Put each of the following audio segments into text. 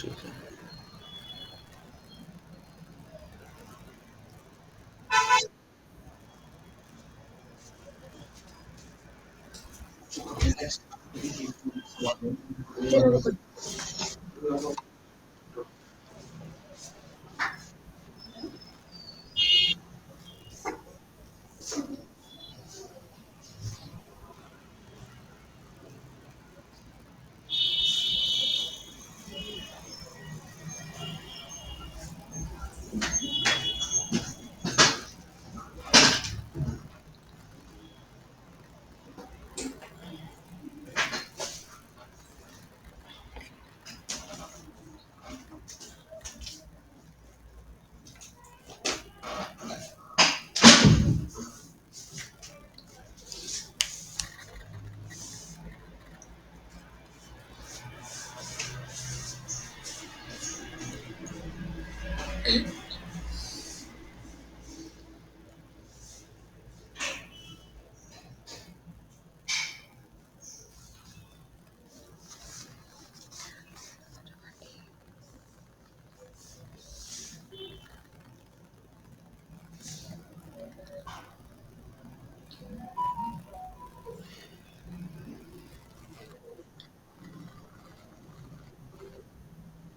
ठीक है।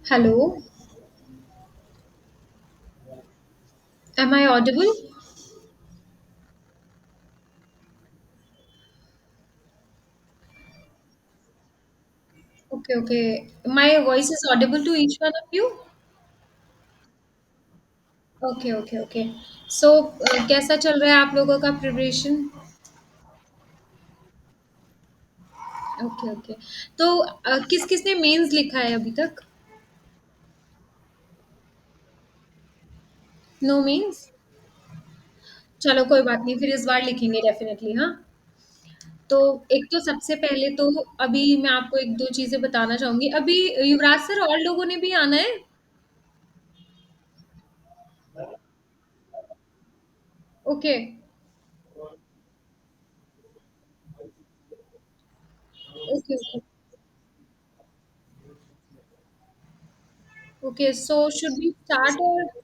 Hello, am I audible? Okay, okay. My voice is audible to each one of you? Okay, okay, okay. So, कैसा चल रहा है आप लोगों का प्रिपरेशन? Okay, okay. तो किस किसने मेंस लिखा है अभी तक? No means? चलो कोई बात नहीं, फिर इस बार लिखेंगे डेफिनेटली, हाँ। तो एक तो सबसे पहले तो अभी मैं आपको एक दो चीजें बताना चाहूंगी। अभी युवराज सर और लोगों ने भी आना है? Okay, okay, okay, okay. So should we start और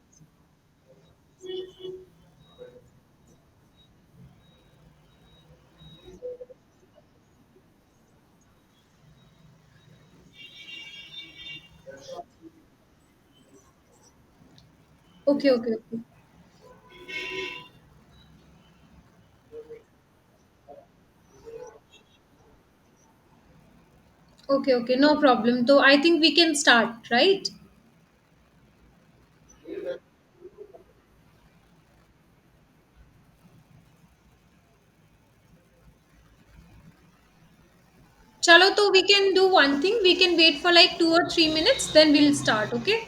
okay, okay, okay, okay, okay, no problem. तो I think we can start, right? चलो तो we can do one thing, we can wait for like 2 और 3 minutes then will start, okay?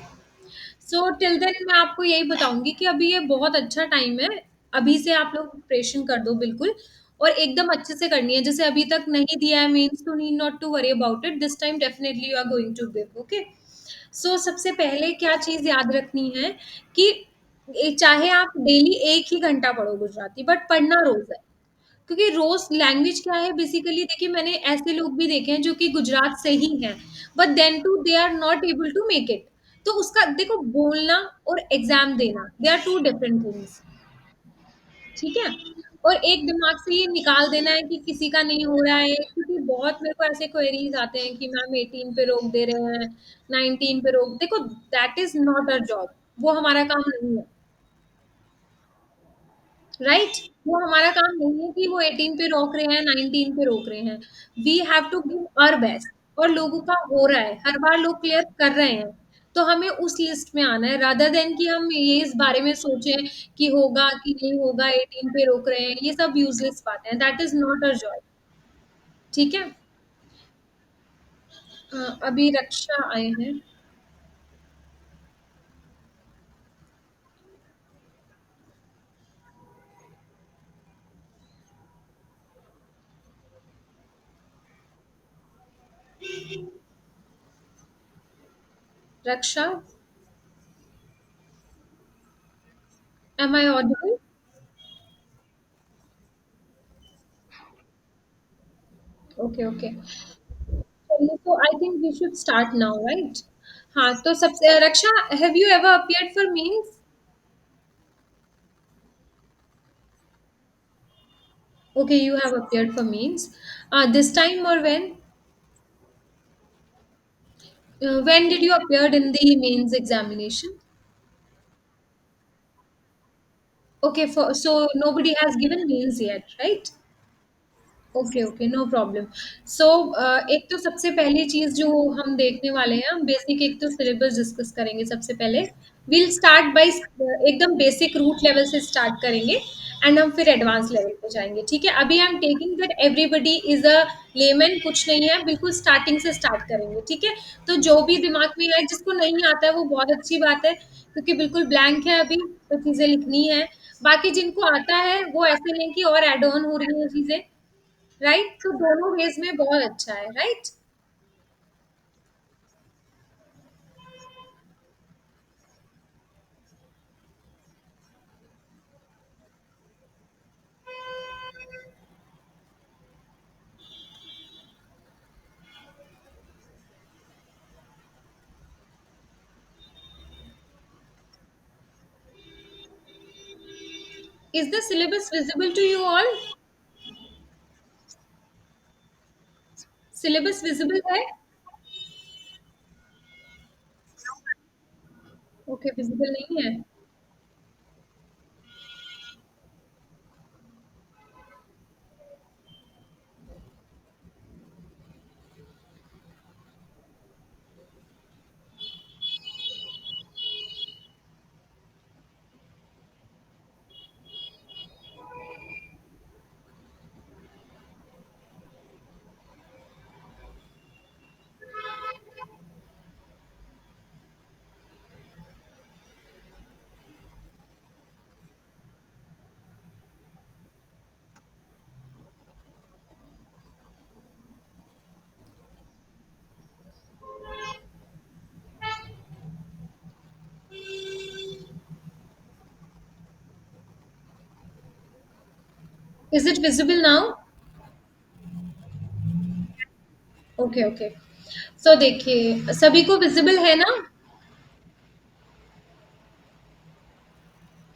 So till then मैं आपको यही बताऊंगी कि अभी ये बहुत अच्छा टाइम है। अभी से आप लोग प्रिपरेशन कर दो बिल्कुल, और एकदम अच्छे से करनी है। जैसे अभी तक नहीं दिया है means to need not to worry about it, this time definitely you are going to give, okay? So सबसे पहले क्या चीज याद रखनी है कि चाहे आप डेली 1 ही घंटा पढ़ो गुजराती, बट पढ़ना रोज है। क्योंकि रोज लैंग्वेज क्या है बेसिकली, देखिए मैंने ऐसे लोग भी देखे हैं जो कि गुजरात से ही हैं, but then too they are not able to make it. तो उसका देखो, बोलना और एग्जाम देना, they are two different things. ठीक है? और एक दिमाग से ये निकाल देना है कि किसी का नहीं हो रहा है, क्योंकि बहुत मेरे को ऐसे क्वेरीज आते हैं कि मैम 18 पे रोक दे रहे हैं, 19 पे रोक, देखो that is not a job, वो हमारा काम नहीं है। राइट? वो हमारा काम नहीं है कि वो 18 पे रोक रहे हैं, 19 पे रोक रहे हैं। We have to give our best. और लोगों का हो रहा है, हर बार लोग क्लियर कर रहे हैं, तो हमें उस लिस्ट में आना है, रादर देन कि हम ये इस बारे में सोचें कि होगा कि नहीं होगा, 18 पे रोक रहे हैं, ये सब यूजलेस बातें हैं, that is not a job. ठीक है? अभी रक्षा आए हैं। Raksha, am I audible? Okay, okay. चलिए, तो I think we should start now, right? हाँ, तो सबसे Raksha, have you ever appeared for mains? Okay, you have appeared for means. This time or when? When did you appeared in the mains examination? Okay, for so nobody has given means yet, right? Okay okay, no problem. So एक तो सबसे पहली चीज जो हम देखने वाले हैं, हम बेसिक एक तो सिलेबस डिस्कस करेंगे सबसे पहले। विल स्टार्ट बाय एकदम बेसिक रूट लेवल से स्टार्ट करेंगे एंड हम फिर एडवांस लेवल पे जाएंगे, ठीक है? अभी I am taking that everybody is a lemon, कुछ नहीं है, बिल्कुल स्टार्टिंग से स्टार्ट करेंगे, ठीक है? तो जो भी दिमाग में है, जिसको नहीं आता है वो बहुत अच्छी बात है, क्योंकि बिल्कुल ब्लैंक है अभी, तो चीजें लिखनी है। बाकी जिनको आता है वो ऐसे नहीं कि और एड ऑन हो रही है चीजें, राइट? तो दोनों वेज में बहुत अच्छा है, right? Is the syllabus visible to you all? Syllabus visible है? ओके, विजिबल नहीं है। Is it visible now? Okay okay. So देखिए, सभी को विजिबल है ना?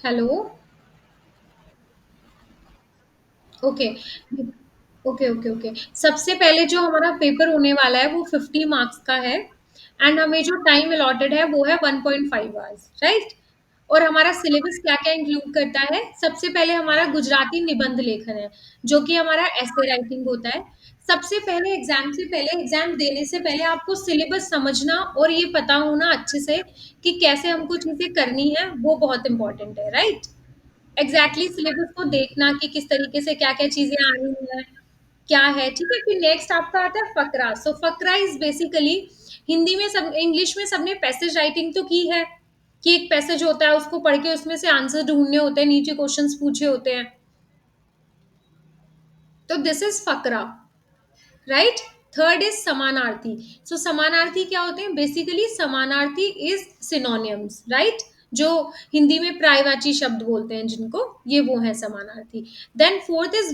Hello? Okay okay okay okay. सबसे पहले जो हमारा पेपर होने वाला है वो 50 मार्क्स का है, एंड हमें जो टाइम अलॉटेड है वो है 1.5 आवर्स, राइट? और हमारा सिलेबस क्या क्या इंक्लूड करता है? सबसे पहले हमारा गुजराती निबंध लेखन है, जो कि हमारा ऐसे राइटिंग होता है। सबसे पहले एग्जाम से पहले, एग्जाम देने से पहले आपको सिलेबस समझना और ये पता होना अच्छे से कि कैसे हमको चीजें करनी है, वो बहुत इंपॉर्टेंट है, राइट? एग्जैक्टली सिलेबस को देखना कि किस तरीके से क्या क्या चीजें आनी है, क्या है, ठीक है? फिर नेक्स्ट आपका आता है फकरा। सो फकरा इज बेसिकली, हिंदी में सब, इंग्लिश में सबने पैसेज राइटिंग तो की है, कि एक पैसेज होता है, उसको पढ़ के उसमें से आंसर ढूंढने होते हैं, नीचे क्वेश्चंस पूछे होते हैं। तो दिस इज फकरा, राइट? थर्ड इज समानार्थी। सो समानार्थी क्या होते हैं? बेसिकली समानार्थी इज सिनोनियम्स, राइट? जो हिंदी में पर्यायवाची शब्द बोलते हैं जिनको, ये वो है समानार्थी। देन फोर्थ इज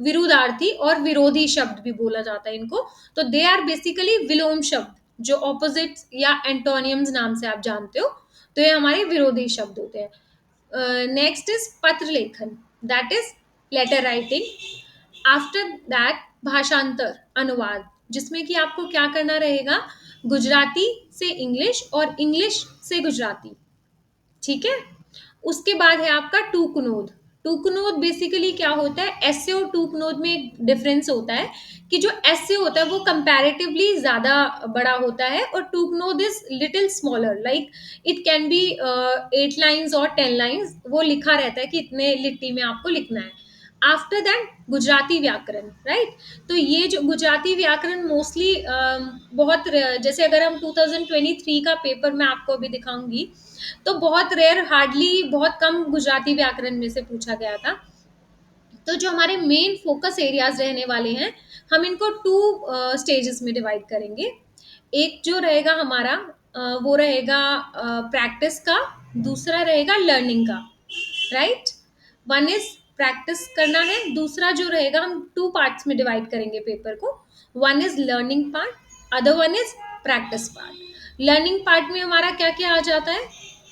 विरुद्धार्थी, और विरोधी शब्द भी बोला जाता है इनको। तो दे आर बेसिकली विलोम शब्द, जो ऑपोजिट या एंटोनियम्स नाम से आप जानते हो, तो ये हमारे विरोधी शब्द होते हैं। नेक्स्ट इज पत्र लेखन, that is letter writing. After that भाषांतर, अनुवाद, जिसमें कि आपको क्या करना रहेगा? गुजराती से इंग्लिश और इंग्लिश से गुजराती, ठीक है? उसके बाद है आपका टूकनोद। टूकनोद बेसिकली क्या होता है? एसे और टूकनोद में एक डिफरेंस होता है, कि जो एसे होता है वो कंपैरेटिवली ज्यादा बड़ा होता है, और टूकनोद is little smaller, like it can be 8 lines और 10 लाइन्स, वो लिखा रहता है कि इतने लिट्टी में आपको लिखना है। आफ्टर दैट गुजराती व्याकरण, राइट? तो ये जो गुजराती व्याकरण मोस्टली बहुत जैसे अगर हम 2023 का पेपर मैं आपको अभी दिखाऊंगी, तो बहुत रेयर, हार्डली बहुत कम गुजराती व्याकरण में से पूछा गया था। तो जो हमारे मेन फोकस एरियाज रहने वाले हैं, हम इनको टू स्टेजेस में डिवाइड करेंगे। एक जो रहेगा हमारा, वो रहेगा प्रैक्टिस का, दूसरा रहेगा लर्निंग का, राइट? वन इज प्रैक्टिस करना है, दूसरा जो रहेगा, हम टू पार्ट्स में डिवाइड करेंगे पेपर को। One is learning part, other one is practice part. Learning part में हमारा क्या क्या आ जाता है,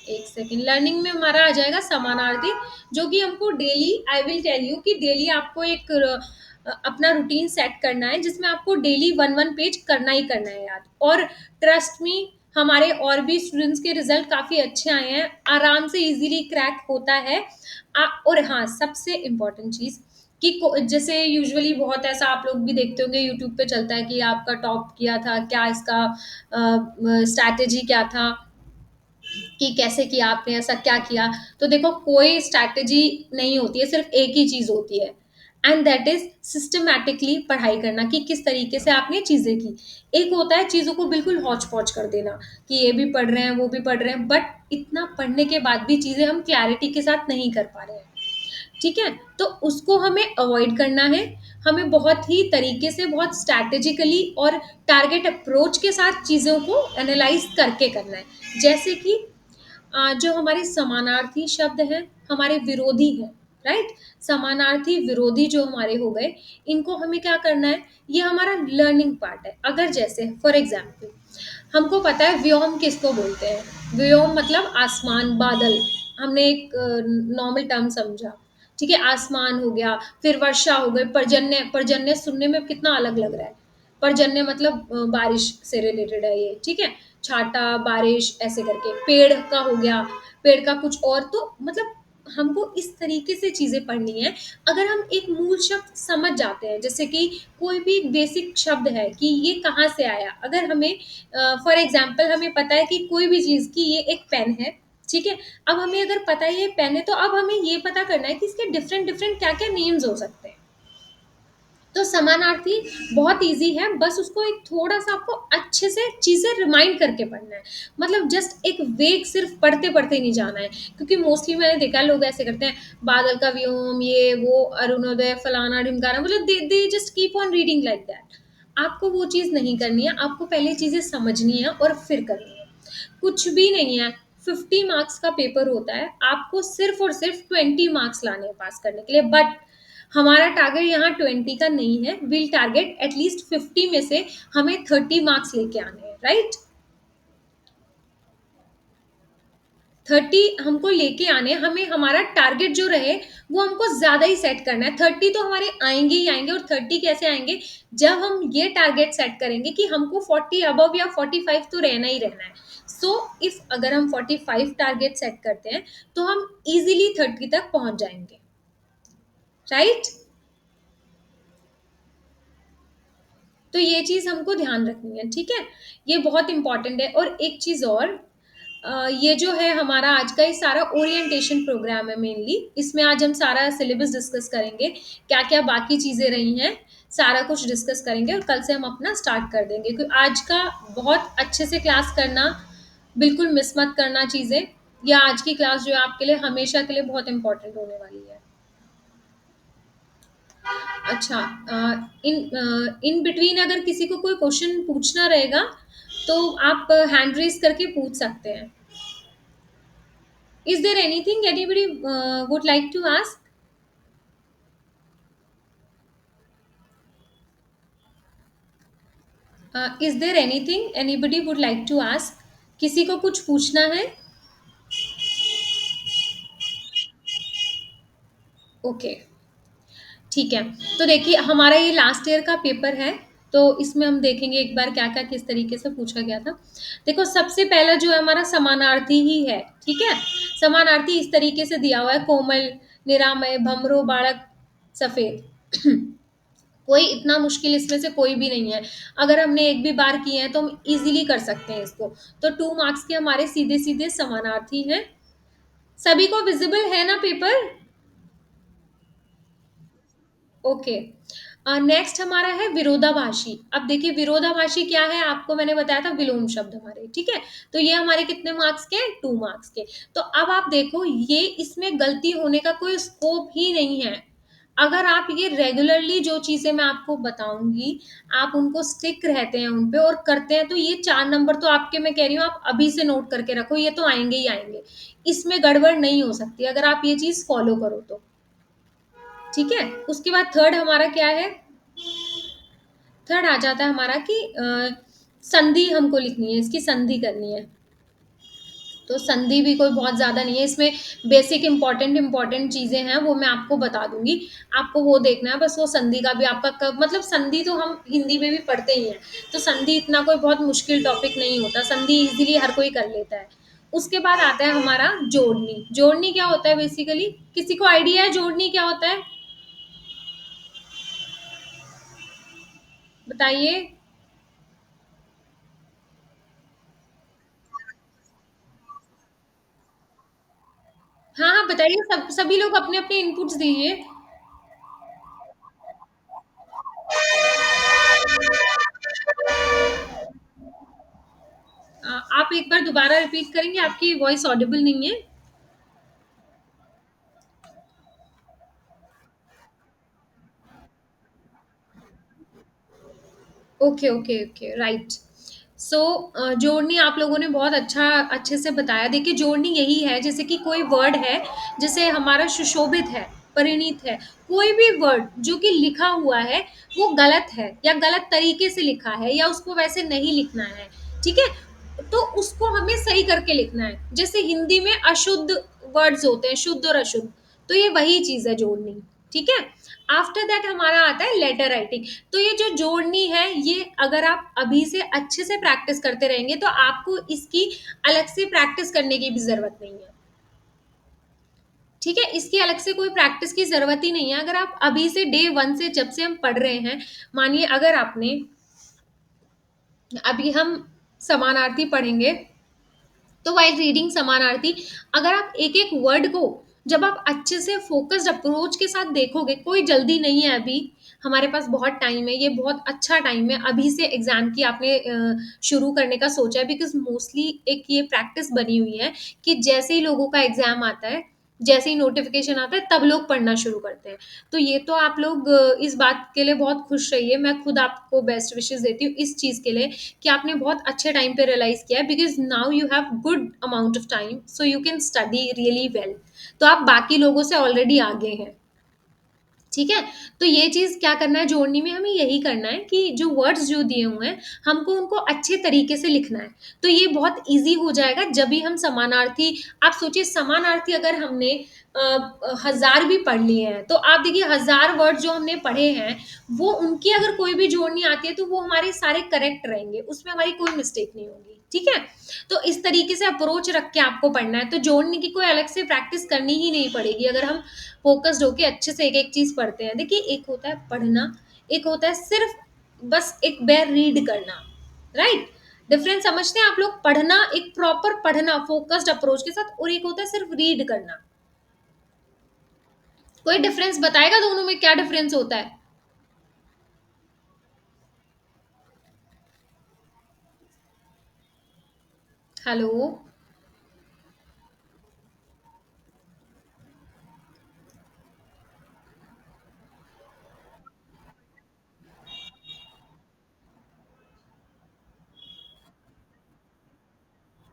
एक सेकेंड, लर्निंग में हमारा आ जाएगा समानार्थी, जो कि हमको daily, I will tell you कि डेली आपको एक अपना रूटीन सेट करना है, जिसमें आपको डेली वन वन पेज करना ही करना है याद। और ट्रस्ट मी, हमारे और भी स्टूडेंट्स के रिजल्ट काफी अच्छे आए हैं, आराम से इजीली क्रैक होता है। और हाँ, सबसे इम्पोर्टेंट चीज कि जैसे यूजुअली बहुत ऐसा आप लोग भी देखते होंगे, यूट्यूब पे चलता है कि आपका टॉप किया था क्या, इसका स्ट्रैटेजी क्या था, कि कैसे किया आपने, ऐसा क्या किया। तो देखो, कोई स्ट्रैटेजी नहीं होती है, सिर्फ एक ही चीज होती है, एंड दैट इज सिस्टमैटिकली पढ़ाई करना, कि किस तरीके से आपने चीजें की। एक होता है चीजों को बिल्कुल हौच पौच कर देना, कि ये भी पढ़ रहे हैं वो भी पढ़ रहे हैं, बट इतना पढ़ने के बाद भी चीजें हम क्लैरिटी के साथ नहीं कर पा रहे हैं, ठीक है। तो उसको हमें अवॉइड करना है। हमें बहुत ही तरीके से, बहुत स्ट्रैटेजिकली और टारगेट अप्रोच के साथ चीज़ों को एनालाइज करके करना है। जैसे कि जो हमारे समानार्थी शब्द हैं, हमारे विरोधी हैं, राइट। समानार्थी विरोधी जो हमारे हो गए, इनको हमें क्या करना है, ये हमारा लर्निंग पार्ट है। अगर जैसे फॉर एग्जाम्पल हमको पता है व्योम किसको बोलते हैं, व्योम मतलब आसमान, बादल, हमने एक नॉर्मल टर्म समझा, ठीक है। आसमान हो गया, फिर वर्षा हो गई, पर्जन्य, पर्जन्य सुनने में कितना अलग लग रहा है, पर्जन्य मतलब बारिश से रिलेटेड है ये, ठीक है। छाटा, बारिश, ऐसे करके पेड़ का हो गया, पेड़ का कुछ और, तो मतलब हमको इस तरीके से चीजें पढ़नी है। अगर हम एक मूल शब्द समझ जाते हैं, जैसे कि कोई भी बेसिक शब्द है कि ये कहाँ से आया, अगर हमें फॉर एग्जाम्पल हमें पता है कि कोई भी चीज की ये एक पेन है, ठीक है। अब हमें अगर पता है ये पेन है, तो अब हमें ये पता करना है कि इसके डिफरेंट डिफरेंट क्या क्या नेम्स हो सकते हैं। तो समानार्थी बहुत इजी है, बस उसको एक थोड़ा सा आपको अच्छे से चीजें रिमाइंड करके पढ़ना है। मतलब जस्ट एक वेग सिर्फ पढ़ते पढ़ते नहीं जाना है, क्योंकि मोस्टली मैंने देखा है लोग ऐसे करते हैं, बादल का व्योम, ये वो, अरुणोदय, फलाना ढिमकाना, मतलब they just keep on reading like that. आपको वो चीज नहीं करनी है, आपको पहले चीजें समझनी है और फिर करनी है। कुछ भी नहीं है, 50 मार्क्स का पेपर होता है, आपको सिर्फ और सिर्फ 20 मार्क्स लाने हैं पास करने के लिए, बट हमारा टारगेट यहाँ 20 का नहीं है, विल टारगेट एटलीस्ट 50 में से हमें 30 मार्क्स लेके आने हैं, राइट। 30 हमको लेके आने, हमें हमारा टारगेट जो रहे वो हमको ज्यादा ही सेट करना है। 30 तो हमारे आएंगे ही आएंगे, और 30 कैसे आएंगे, जब हम ये टारगेट सेट करेंगे कि हमको 40 अबव या 45 तो रहना ही रहना है। सो इफ अगर हम 45 टारगेट सेट करते हैं, तो हम इजीली 30 तक पहुंच जाएंगे, राइट। तो ये चीज हमको ध्यान रखनी है, ठीक है। ये बहुत इंपॉर्टेंट है। और एक चीज और, ये जो है हमारा आज का ये सारा ओरिएंटेशन प्रोग्राम है मेनली, इसमें आज हम सारा सिलेबस डिस्कस करेंगे, क्या क्या बाकी चीजें रही हैं, सारा कुछ डिस्कस करेंगे, और कल से हम अपना स्टार्ट कर देंगे। क्योंकि आज का बहुत अच्छे से क्लास करना, बिल्कुल मिस मत करना चीजें, या आज की क्लास जो है आपके लिए हमेशा के लिए बहुत इंपॉर्टेंट होने वाली है। अच्छा, इन बिटवीन अगर किसी को कोई क्वेश्चन पूछना रहेगा, तो आप हैंड रेज करके पूछ सकते हैं। Is there anything anybody would like to ask? Is there anything anybody would like to ask? किसी को कुछ पूछना है? ओके, ठीक है। तो देखिए, हमारा ये लास्ट ईयर का पेपर है, तो इसमें हम देखेंगे एक बार क्या क्या किस तरीके से पूछा गया था। देखो, सबसे पहला जो है हमारा समानार्थी ही है, ठीक है। समानार्थी इस तरीके से दिया हुआ है, कोमल, निरामय, भमरो, बालक, सफेद। कोई इतना मुश्किल इसमें से कोई भी नहीं है। अगर हमने एक भी बार किए हैं तो हम इजीली कर सकते हैं इसको। तो 2 मार्क्स के हमारे सीधे सीधे समानार्थी हैं। सभी को विजिबल है ना पेपर? ओके। नेक्स्ट हमारा है विरोधाभासी। अब देखिए, विरोधाभासी क्या है, आपको मैंने बताया था विलोम शब्द हमारे, ठीक है। तो ये हमारे कितने मार्क्स के हैं? 2 मार्क्स के। तो अब आप देखो, ये इसमें गलती होने का कोई स्कोप ही नहीं है। अगर आप ये रेगुलरली जो चीजें मैं आपको बताऊंगी, आप उनको स्टिक रहते हैं उन पे और करते हैं, तो ये 4 नंबर तो आपके, मैं कह रही हूँ, आप अभी से नोट करके रखो, ये तो आएंगे ही आएंगे। इसमें गड़बड़ नहीं हो सकती अगर आप ये चीज फॉलो करो तो, ठीक है। उसके बाद थर्ड हमारा क्या है? थर्ड आ जाता है हमारा कि संधि हमको लिखनी है, इसकी संधि करनी है। तो संधि भी कोई बहुत ज़्यादा नहीं है, इसमें बेसिक इंपॉर्टेंट इंपॉर्टेंट चीज़ें हैं, वो मैं आपको बता दूँगी। आपको वो देखना है बस, वो संधि का भी आपका क मतलब संधि तो हम हिंदी में भी पढ़ते ही हैं, तो संधि इतना कोई बहुत मुश्किल टॉपिक नहीं होता, संधि ईज़िली हर कोई कर लेता है। उसके बाद आता है हमारा जोड़नी। जोड़नी क्या होता है बेसिकली? किसी को आइडिया है जोड़नी क्या होता है? बताइए। हाँ, हाँ, बताइए, सभी लोग अपने-अपने इनपुट्स दीजिए। आप एक बार दोबारा रिपीट करेंगे? आपकी वॉइस ऑडिबल नहीं है। Okay, okay, okay, right. So जोड़नी आप लोगों ने बहुत अच्छे से बताया। देखिए, जोड़नी यही है, जैसे कि कोई वर्ड है, जैसे हमारा सुशोभित है, परिणीत है, कोई भी वर्ड जो कि लिखा हुआ है, वो गलत है या गलत तरीके से लिखा है या उसको वैसे नहीं लिखना है, ठीक है? तो उसको हमें सही करके लिखना है। जैसे हिंदी में अशुद्ध वर्ड्स होते हैं, शुद्ध और अशुद्ध, तो ये वही चीज़ है जोड़नी, ठीक है? आफ्टर दैट हमारा आता है लेटर राइटिंग। तो ये जो जोड़नी है, ये अगर आप अभी से अच्छे से प्रैक्टिस करते रहेंगे तो आपको इसकी अलग से प्रैक्टिस करने की भी जरूरत नहीं है, ठीक है? इसकी अलग से कोई प्रैक्टिस की जरूरत ही नहीं है। अगर आप अभी से डे वन से, जब से हम पढ़ रहे हैं, मानिए अगर आपने, अभी हम समानार्थी पढ़ेंगे, तो वाइल रीडिंग समानार्थी, अगर आप एक एक वर्ड को, जब आप अच्छे से फोकस्ड अप्रोच के साथ देखोगे, कोई जल्दी नहीं है अभी, हमारे पास बहुत टाइम है, ये बहुत अच्छा टाइम है अभी से एग्जाम की आपने शुरू करने का सोचा है, बिकॉज मोस्टली एक ये प्रैक्टिस बनी हुई है कि जैसे ही लोगों का एग्जाम आता है, जैसे ही नोटिफिकेशन आता है, तब लोग पढ़ना शुरू करते हैं। तो ये तो आप लोग इस बात के लिए बहुत खुश रहिए, मैं खुद आपको बेस्ट विशेस देती हूँ इस चीज़ के लिए कि आपने बहुत अच्छे टाइम पे रियलाइज किया है, because now you have good amount of time, so you can study really well. तो आप बाकी लोगों से ऑलरेडी आगे हैं, ठीक है? तो ये चीज़ क्या करना है जोड़नी में, हमें यही करना है कि जो वर्ड्स जो दिए हुए हैं, हमको उनको अच्छे तरीके से लिखना है। तो ये बहुत ईज़ी हो जाएगा जब भी हम समानार्थी, आप सोचिए समानार्थी अगर हमने 1000 भी पढ़ लिए हैं, तो आप देखिए 1000 वर्ड जो हमने पढ़े हैं, वो उनकी अगर कोई भी जोड़नी आती है, तो वो हमारे सारे करेक्ट रहेंगे, उसमें हमारी कोई मिस्टेक नहीं होगी, ठीक है? तो इस तरीके से अप्रोच रख के आपको पढ़ना है, तो जोड़ने की कोई अलग से प्रैक्टिस करनी ही नहीं पड़ेगी अगर हम फ़ोकस्ड होके अच्छे से एक-एक चीज़ पढ़ते हैं। देखिए, एक होता है पढ़ना, एक होता है सिर्फ़ बस एक बार रीड करना, राइट? डिफ़रेंस समझते हैं आप लोग? पढ़ना, एक प्रॉपर पढ़ना फ़ोकस्ड अप्रोच के साथ, और एक होता है सिर्फ़ रीड करना। कोई डिफ़रेंस बताएगा दोनों में क्या डिफ़रेंस होता है? हेलो?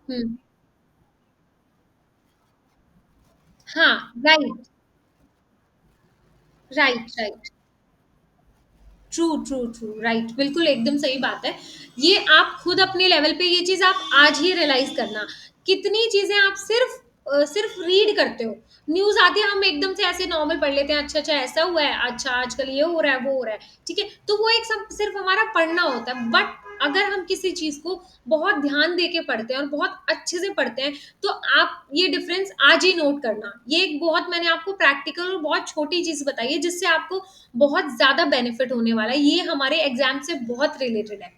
हुँ। हाँ, right, right, right. True, true, true, right, बिल्कुल एकदम सही बात है। ये आप खुद अपने लेवल पे ये चीज़ आप आज ही रियलाइज़ करना, कितनी चीज़ें आप सिर्फ़ रीड करते हो। न्यूज़ आती है, हम एकदम से ऐसे नॉर्मल पढ़ लेते हैं, अच्छा, अच्छा ऐसा हुआ है, अच्छा आजकल ये हो रहा है, वो हो रहा है, ठीक है? तो वो एक सब सिर्फ़ हमारा पढ़ना होता है, बट अगर हम किसी चीज़ को बहुत ध्यान दे के पढ़ते हैं और बहुत अच्छे से पढ़ते हैं, तो आप ये डिफ़रेंस आज ही नोट करना। ये एक बहुत मैंने आपको प्रैक्टिकल और बहुत छोटी चीज़ बताई है, जिससे आपको बहुत ज़्यादा बेनिफिट होने वाला है। ये हमारे एग्ज़ाम से बहुत रिलेटेड है,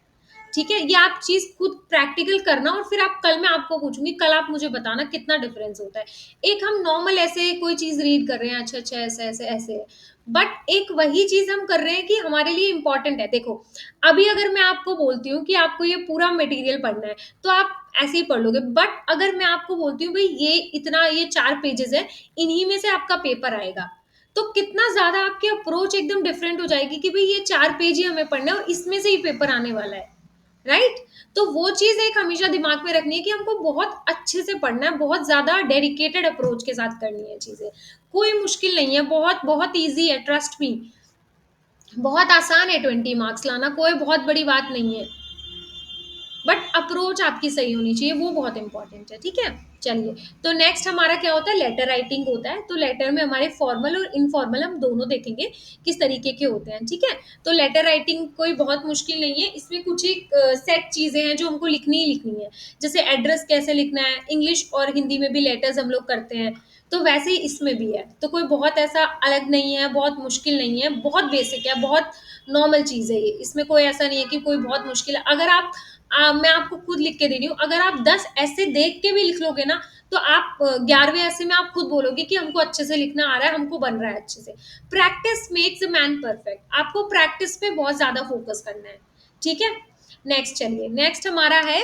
ठीक है? ये आप चीज़ खुद प्रैक्टिकल करना, और फिर आप कल, मैं आपको पूछूँगी, कल आप मुझे बताना कितना डिफ़रेंस होता है। एक हम नॉर्मल ऐसे कोई चीज़ रीड कर रहे हैं, अच्छा, अच्छा, ऐसे, ऐसे, ऐसे है। बट एक वही चीज़ हम कर रहे हैं कि हमारे लिए इम्पोर्टेंट है। देखो, अभी अगर मैं आपको बोलती हूँ कि आपको ये पूरा मटेरियल पढ़ना है, तो आप ऐसे ही पढ़ लोगे। बट अगर मैं आपको बोलती हूँ, भई ये इतना, ये 4 पेजेज़ हैं, इन्हीं में से आपका पेपर आएगा। तो कितना ज़्यादा आपकी अप्रोच एकदम डिफरेंट हो जाएगी कि भई ये 4 पेज ही हमें पढ़ना है और इसमें से ही पेपर आने वाला है, राइट? तो वो चीज़ एक हमेशा दिमाग में रखनी है कि हमको बहुत अच्छे से पढ़ना है, बहुत ज़्यादा डेडिकेटेड अप्रोच के साथ करनी है चीज़ें। कोई मुश्किल नहीं है, बहुत-बहुत ईज़ी है, ट्रस्ट मी। बहुत आसान है 20 मार्क्स लाना, कोई बहुत बड़ी बात नहीं है। बट अप्रोच आपकी सही होनी चाहिए, वो बहुत इंपॉर्टेंट है, ठीक है। चलिए, तो नेक्स्ट हमारा क्या होता है, लेटर राइटिंग होता है। तो लेटर में हमारे फॉर्मल और इनफॉर्मल हम दोनों देखेंगे किस तरीके के होते हैं, ठीक है। तो लेटर राइटिंग कोई बहुत मुश्किल नहीं है, इसमें कुछ एक सेट चीजें हैं जो हमको लिखनी ही लिखनी है। जैसे एड्रेस कैसे लिखना है, इंग्लिश और हिंदी में भी लेटर्स हम लोग करते हैं, तो वैसे ही इसमें भी है। तो कोई बहुत ऐसा अलग नहीं है, बहुत मुश्किल नहीं है, बहुत बेसिक है, बहुत नॉर्मल चीज है ये। इसमें कोई ऐसा नहीं है कि कोई बहुत मुश्किल है। अगर आप मैं आपको खुद लिख के दे रही हूँ, अगर आप 10 ऐसे देख के भी लिख लोगे ना, तो आप 11वें ऐसे में आप खुद बोलोगे कि हमको अच्छे से लिखना आ रहा है, हमको बन रहा है अच्छे से। Practice makes a man perfect. आपको प्रैक्टिस पे बहुत ज्यादा फोकस करना है, ठीक है। नेक्स्ट, चलिए, नेक्स्ट हमारा है,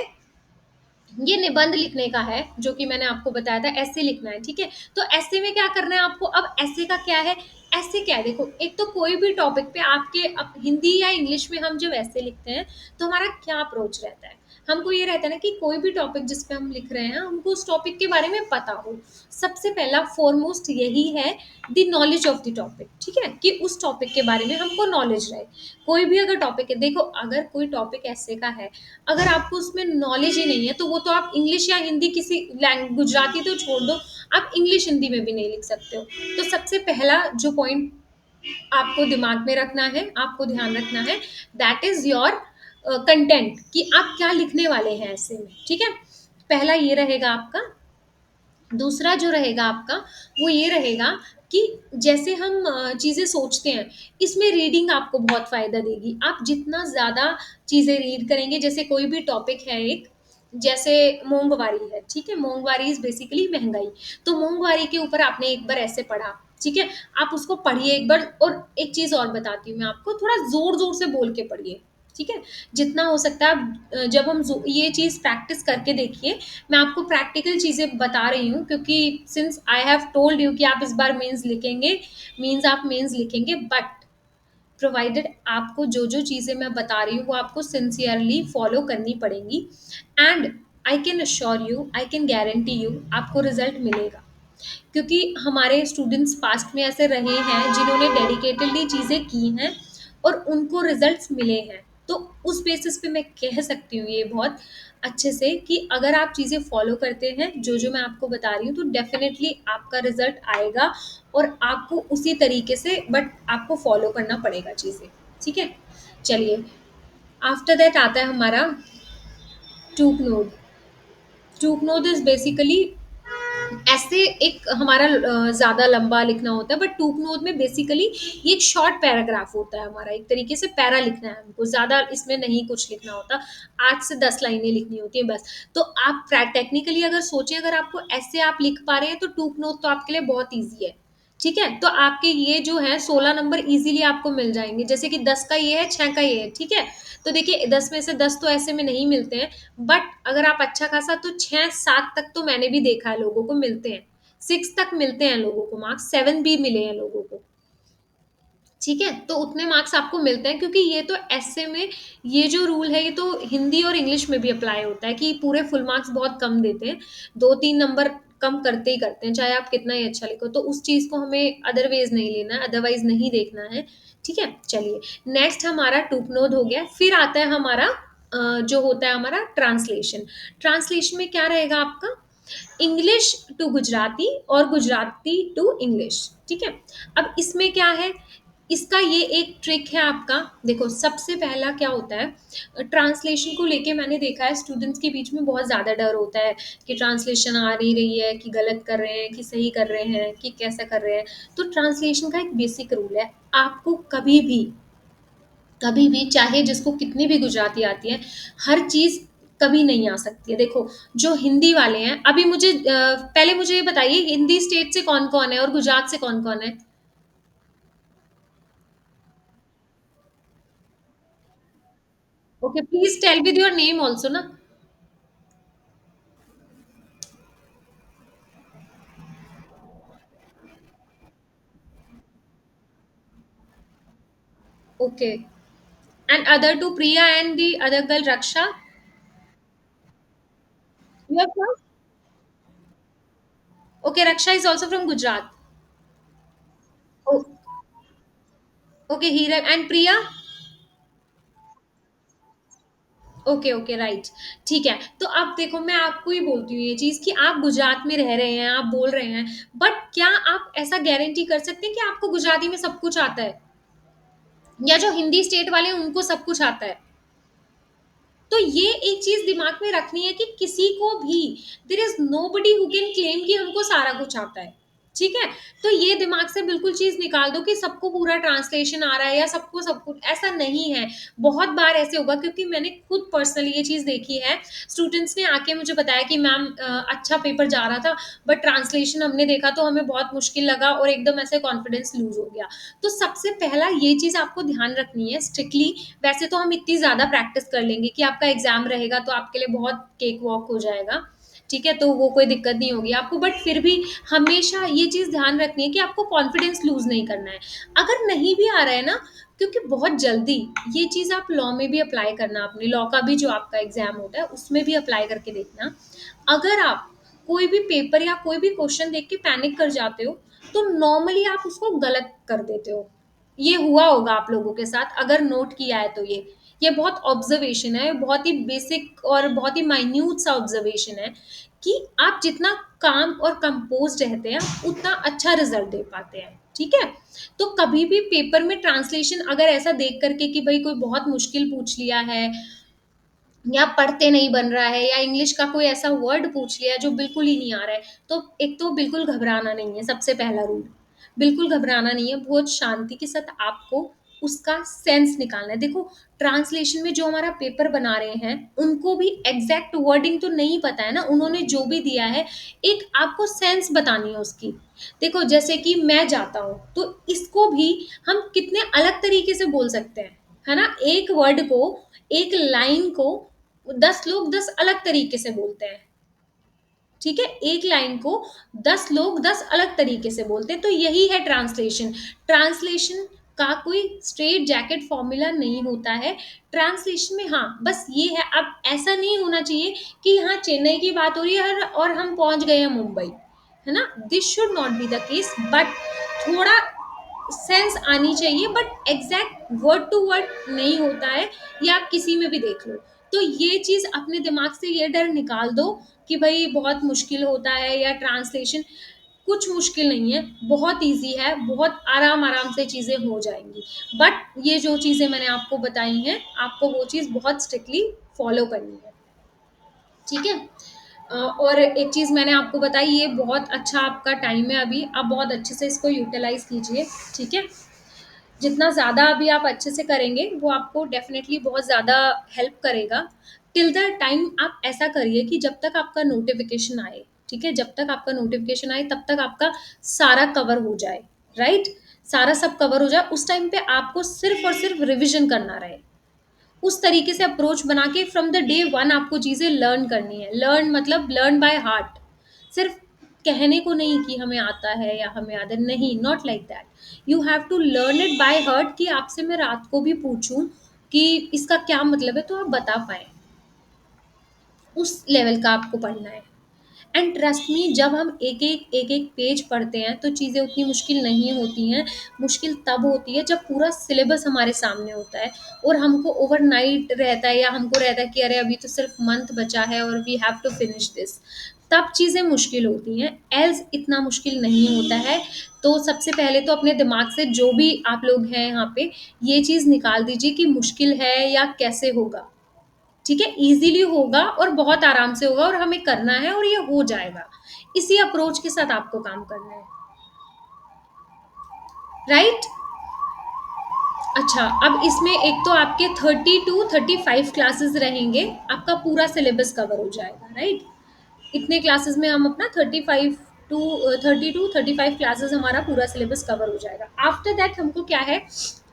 ये निबंध लिखने का है, जो कि मैंने आपको बताया था, ऐसे लिखना है, ठीक है। तो ऐसे में क्या करना है आपको, अब ऐसे का क्या है, ऐसे क्या है, देखो, एक तो कोई भी टॉपिक पे आपके हिंदी या इंग्लिश में हम जब ऐसे लिखते हैं, तो हमारा क्या अप्रोच रहता है। हमको ये रहता है ना कि कोई भी टॉपिक जिस पे हम लिख रहे हैं, हमको उस टॉपिक के बारे में पता हो। सबसे पहला फॉरमोस्ट यही है, the knowledge of the topic, ठीक है, कि उस टॉपिक के बारे में हमको नॉलेज रहे। कोई भी अगर टॉपिक है, देखो, अगर कोई टॉपिक ऐसे का है, अगर आपको उसमें नॉलेज ही नहीं है, तो वो तो आप इंग्लिश या हिंदी किसी लैंग गुजराती तो छोड़ दो, आप इंग्लिश हिंदी में भी नहीं लिख सकते हो। तो सबसे पहला जो पॉइंट आपको दिमाग में रखना है, आपको ध्यान रखना है, दैट इज योर कंटेंट, कि आप क्या लिखने वाले हैं ऐसे में, ठीक है। पहला ये रहेगा आपका। दूसरा जो रहेगा आपका, वो ये रहेगा कि जैसे हम चीज़ें सोचते हैं, इसमें रीडिंग आपको बहुत फ़ायदा देगी। आप जितना ज़्यादा चीज़ें रीड करेंगे, जैसे कोई भी टॉपिक है एक, जैसे मोंगवारी है, ठीक है, मोंगवारी इज़ बेसिकली महँगाई। तो मोंगवारी के ऊपर आपने एक बार ऐसे पढ़ा, ठीक है, आप उसको पढ़िए एक बार। और एक चीज़ और बताती हूँ मैं आपको, थोड़ा ज़ोर-ज़ोर से बोल के पढ़िए, ठीक है। जितना हो सकता है आप जब हम ये चीज़ प्रैक्टिस करके देखिए। मैं आपको प्रैक्टिकल चीज़ें बता रही हूँ, क्योंकि since I have told you कि आप इस बार मेंस लिखेंगे, मीन्स आप मेंस लिखेंगे, बट प्रोवाइडेड आपको जो जो चीज़ें मैं बता रही हूँ वो आपको सिंसियरली फॉलो करनी पड़ेंगी। And I can assure you, I can guarantee you, आपको रिजल्ट मिलेगा। क्योंकि हमारे स्टूडेंट्स पास्ट में ऐसे रहे हैं जिन्होंने डेडिकेटेडली चीज़ें की हैं और उनको रिजल्ट्स मिले हैं। तो उस बेसिस पे मैं कह सकती हूँ ये बहुत अच्छे से कि अगर आप चीज़ें फॉलो करते हैं जो जो मैं आपको बता रही हूँ, तो डेफिनेटली आपका रिजल्ट आएगा। और आपको उसी तरीके से, बट आपको फॉलो करना पड़ेगा चीज़ें, ठीक है। चलिए, आफ्टर दैट आता है हमारा टूक नोड। टूक नोड इज बेसिकली ऐसे एक हमारा ज़्यादा लंबा लिखना होता है, बट टूक नोट में बेसिकली ये एक शॉर्ट पैराग्राफ होता है हमारा, एक तरीके से पैरा लिखना है हमको, ज़्यादा इसमें नहीं कुछ लिखना होता। 8 से 10 लाइनें लिखनी होती हैं बस। तो आप टेक्निकली अगर सोचें, अगर आपको ऐसे आप लिख पा रहे हैं, तो टूक नोट तो आपके लिए बहुत ईजी है, ठीक है। तो आपके ये जो है 16 नंबर इजीली आपको मिल जाएंगे। जैसे कि 10 का ये है, 6 का ये है, ठीक है। तो देखिए, 10 में से 10 तो ऐसे में नहीं मिलते हैं, बट अगर आप अच्छा खासा, तो 6 7 तक तो मैंने भी देखा है लोगों को मिलते हैं। 6 तक मिलते हैं लोगों को मार्क्स, 7 भी मिले हैं लोगों को, ठीक है। तो उतने मार्क्स आपको मिलते हैं, क्योंकि ये तो ऐसे में, ये जो रूल है ये तो हिंदी और इंग्लिश में भी अप्लाई होता है कि पूरे फुल मार्क्स बहुत कम देते हैं, 2 3 नंबर कम करते ही करते हैं, चाहे आप कितना ही अच्छा लिखो। तो उस चीज को हमें अदरवाइज नहीं लेना है, अदरवाइज नहीं देखना है, ठीक है। चलिए, नेक्स्ट हमारा टूकनोद हो गया। फिर आता है हमारा जो होता है हमारा ट्रांसलेशन। ट्रांसलेशन में क्या रहेगा आपका, इंग्लिश टू गुजराती और गुजराती टू इंग्लिश, ठीक है। अब इसमें क्या है, इसका ये एक ट्रिक है आपका। देखो, सबसे पहला क्या होता है, ट्रांसलेशन को लेके मैंने देखा है स्टूडेंट्स के बीच में बहुत ज़्यादा डर होता है कि ट्रांसलेशन आ नहीं रही है, कि गलत कर रहे हैं, कि सही कर रहे हैं, कि कैसा कर रहे हैं। तो ट्रांसलेशन का एक बेसिक रूल है, आपको कभी भी, चाहे जिसको कितनी भी गुजराती आती है, हर चीज़ कभी नहीं आ सकती है। देखो, जो हिंदी वाले हैं, अभी मुझे पहले मुझे ये बताइए, हिंदी स्टेट से कौन कौन है और गुजरात से कौन कौन है। Okay, please tell with your name also ना। Okay. And other two, Priya and the other girl, Raksha. You are from? Okay, Raksha is also from Gujarat. Oh, okay, Hira and Priya. Okay, okay, right. ठीक है, तो अब देखो मैं आपको ही बोलती हूँ ये चीज़ कि आप गुजरात में रह रहे हैं, आप बोल रहे हैं, बट क्या आप ऐसा गारंटी कर सकते हैं कि आपको गुजराती में सब कुछ आता है? या जो हिंदी स्टेट वाले हैं उनको सब कुछ आता है? तो ये एक चीज़ दिमाग में रखनी है कि किसी को भी there is nobody who can claim कि उनको सारा कुछ आता है। ठीक है? तो ये दिमाग से बिल्कुल चीज़ निकाल दो कि सबको पूरा ट्रांसलेशन आ रहा है या सबको सब कुछ, ऐसा नहीं है। बहुत बार ऐसे होगा क्योंकि मैंने खुद पर्सनली ये चीज़ देखी है। स्टूडेंट्स ने आके मुझे बताया कि मैम अच्छा पेपर जा रहा था बट ट्रांसलेशन हमने देखा तो हमें बहुत मुश्किल लगा और एकदम ऐसे कॉन्फिडेंस लूज़ हो गया। तो सबसे पहला ये चीज़ आपको ध्यान रखनी है स्ट्रिक्टली। वैसे तो हम इतनी ज़्यादा प्रैक्टिस कर लेंगे कि आपका एग्ज़ाम रहेगा तो आपके लिए बहुत केक वॉक हो जाएगा, ठीक है? तो वो कोई दिक्कत नहीं होगी आपको, बट फिर भी हमेशा ये चीज़ ध्यान रखनी है कि आपको कॉन्फिडेंस लूज़ नहीं करना है। अगर नहीं भी आ रहा है ना, क्योंकि बहुत जल्दी ये चीज़ आप लॉ में भी अप्लाई करना, अपने लॉ का भी जो आपका एग्ज़ाम होता है उसमें भी अप्लाई करके देखना। अगर आप कोई भी पेपर या कोई भी क्वेश्चन देख के पैनिक कर जाते हो, तो नॉर्मली आप उसको गलत कर देते हो। ये हुआ होगा आप लोगों के साथ, अगर नोट किया है तो ये बहुत ऑब्जर्वेशन है, बहुत ही बेसिक और बहुत ही माइन्यूट सा ऑब्जर्वेशन है कि आप जितना काम और कंपोज रहते हैं उतना अच्छा रिजल्ट दे पाते हैं, ठीक है? तो कभी भी पेपर में ट्रांसलेशन अगर ऐसा देख करके कि भाई कोई बहुत मुश्किल पूछ लिया है या पढ़ते नहीं बन रहा है या इंग्लिश का कोई ऐसा वर्ड पूछ लिया जो बिल्कुल ही नहीं आ रहा है, तो एक तो बिल्कुल घबराना नहीं है, सबसे पहला रूल। बिल्कुल घबराना नहीं है, बहुत शांति के साथ आपको उसका सेंस निकालना है। देखो, ट्रांसलेशन में जो हमारा पेपर बना रहे हैं, उनको भी एग्ज़ैक्ट वर्डिंग तो नहीं पता है ना, उन्होंने जो भी दिया है, एक आपको सेंस बतानी है उसकी। देखो, जैसे कि मैं जाता हूँ, तो इसको भी हम कितने अलग तरीके से बोल सकते हैं, है ना? एक वर्ड को, एक लाइन को 10 लोग 10 अलग तरीके से बोलते हैं, ठीक है? एक लाइन को 10 लोग 10 अलग तरीके से बोलते हैं, तो यही है ट्रांसलेशन। ट्रांसलेशन का कोई स्ट्रेट जैकेट फ़ॉर्मूला नहीं होता है। ट्रांसलेशन में हाँ, बस ये है, अब ऐसा नहीं होना चाहिए कि यहाँ चेन्नई की बात हो रही है और हम पहुँच गए हैं मुंबई, है ना? This should not be the case, but थोड़ा सेंस आनी चाहिए, but exact word to word नहीं होता है, ये आप किसी में भी देख लो। तो ये चीज़ अपने दिमाग से ये डर निकाल दो कि भाई बहुत मुश्किल होता है या ट्रांसलेशन, कुछ मुश्किल नहीं है, बहुत ईज़ी है, बहुत आराम-आराम से चीज़ें हो जाएँगी। बट ये जो चीज़ें मैंने आपको बताई हैं, आपको वो चीज़ बहुत स्ट्रिक्टली फ़ॉलो करनी है, ठीक है? और एक चीज़ मैंने आपको बताई, ये बहुत अच्छा आपका टाइम है अभी, आप बहुत अच्छे से इसको यूटिलाइज़ कीजिए, ठीक है? जितना ज़्यादा अभी आप अच्छे से करेंगे, वो आपको डेफ़िनेटली बहुत ज़्यादा हेल्प करेगा। टिल द टाइम आप ऐसा करिए कि जब तक आपका नोटिफ़िकेशन आए, ठीक है? जब तक आपका नोटिफ़िकेशन आए, तब तक आपका सारा कवर हो जाए, राइट? सारा सब कवर हो जाए, उस टाइम पे आपको सिर्फ़ और सिर्फ़ रिविज़न करना रहे। उस तरीके से अप्रोच बना के फ्रॉम द डे 1 आपको चीज़ें लर्न करनी है। लर्न मतलब लर्न बाय हार्ट। सिर्फ़ कहने को नहीं कि हमें आता है या हमें याद है, नहीं, not like that. You have to learn it by heart कि आपसे मैं रात को भी पूछूँ कि इसका क्या मतलब है, तो आप बता पाएँ। उस लेवल का आपको पढ़ना है। एंड ट्रस्ट मी, जब हम एक-एक पेज पढ़ते हैं तो चीज़ें उतनी मुश्किल नहीं होती हैं। मुश्किल तब होती है जब पूरा सिलेबस हमारे सामने होता है और हमको ओवरनाइट रहता है या हमको रहता है कि अरे अभी तो सिर्फ मंथ बचा है और we have to finish this. तब चीज़ें मुश्किल होती हैं, एल्स इतना मुश्किल नहीं होता है। तो सबसे पहले तो अपने दिमाग से जो भी आप लोग हैं यहाँ पे, ये चीज़ निकाल दीजिए कि मुश्किल है या कैसे होगा। ठीक है? ईज़िली होगा और बहुत आराम से होगा और हमें करना है और ये हो जाएगा। इसी अप्रोच के साथ आपको काम करना है, राइट? अच्छा, अब इसमें एक तो आपके 30 टू 35 क्लासेस रहेंगे, आपका पूरा सिलेबस कवर हो जाएगा, राइट? इतने क्लासेस में हम अपना 35 टू 30 टू 35 क्लासेस हमारा पूरा सिलेबस कवर हो जाएगा। आफ्टर दैट हमको क्या है,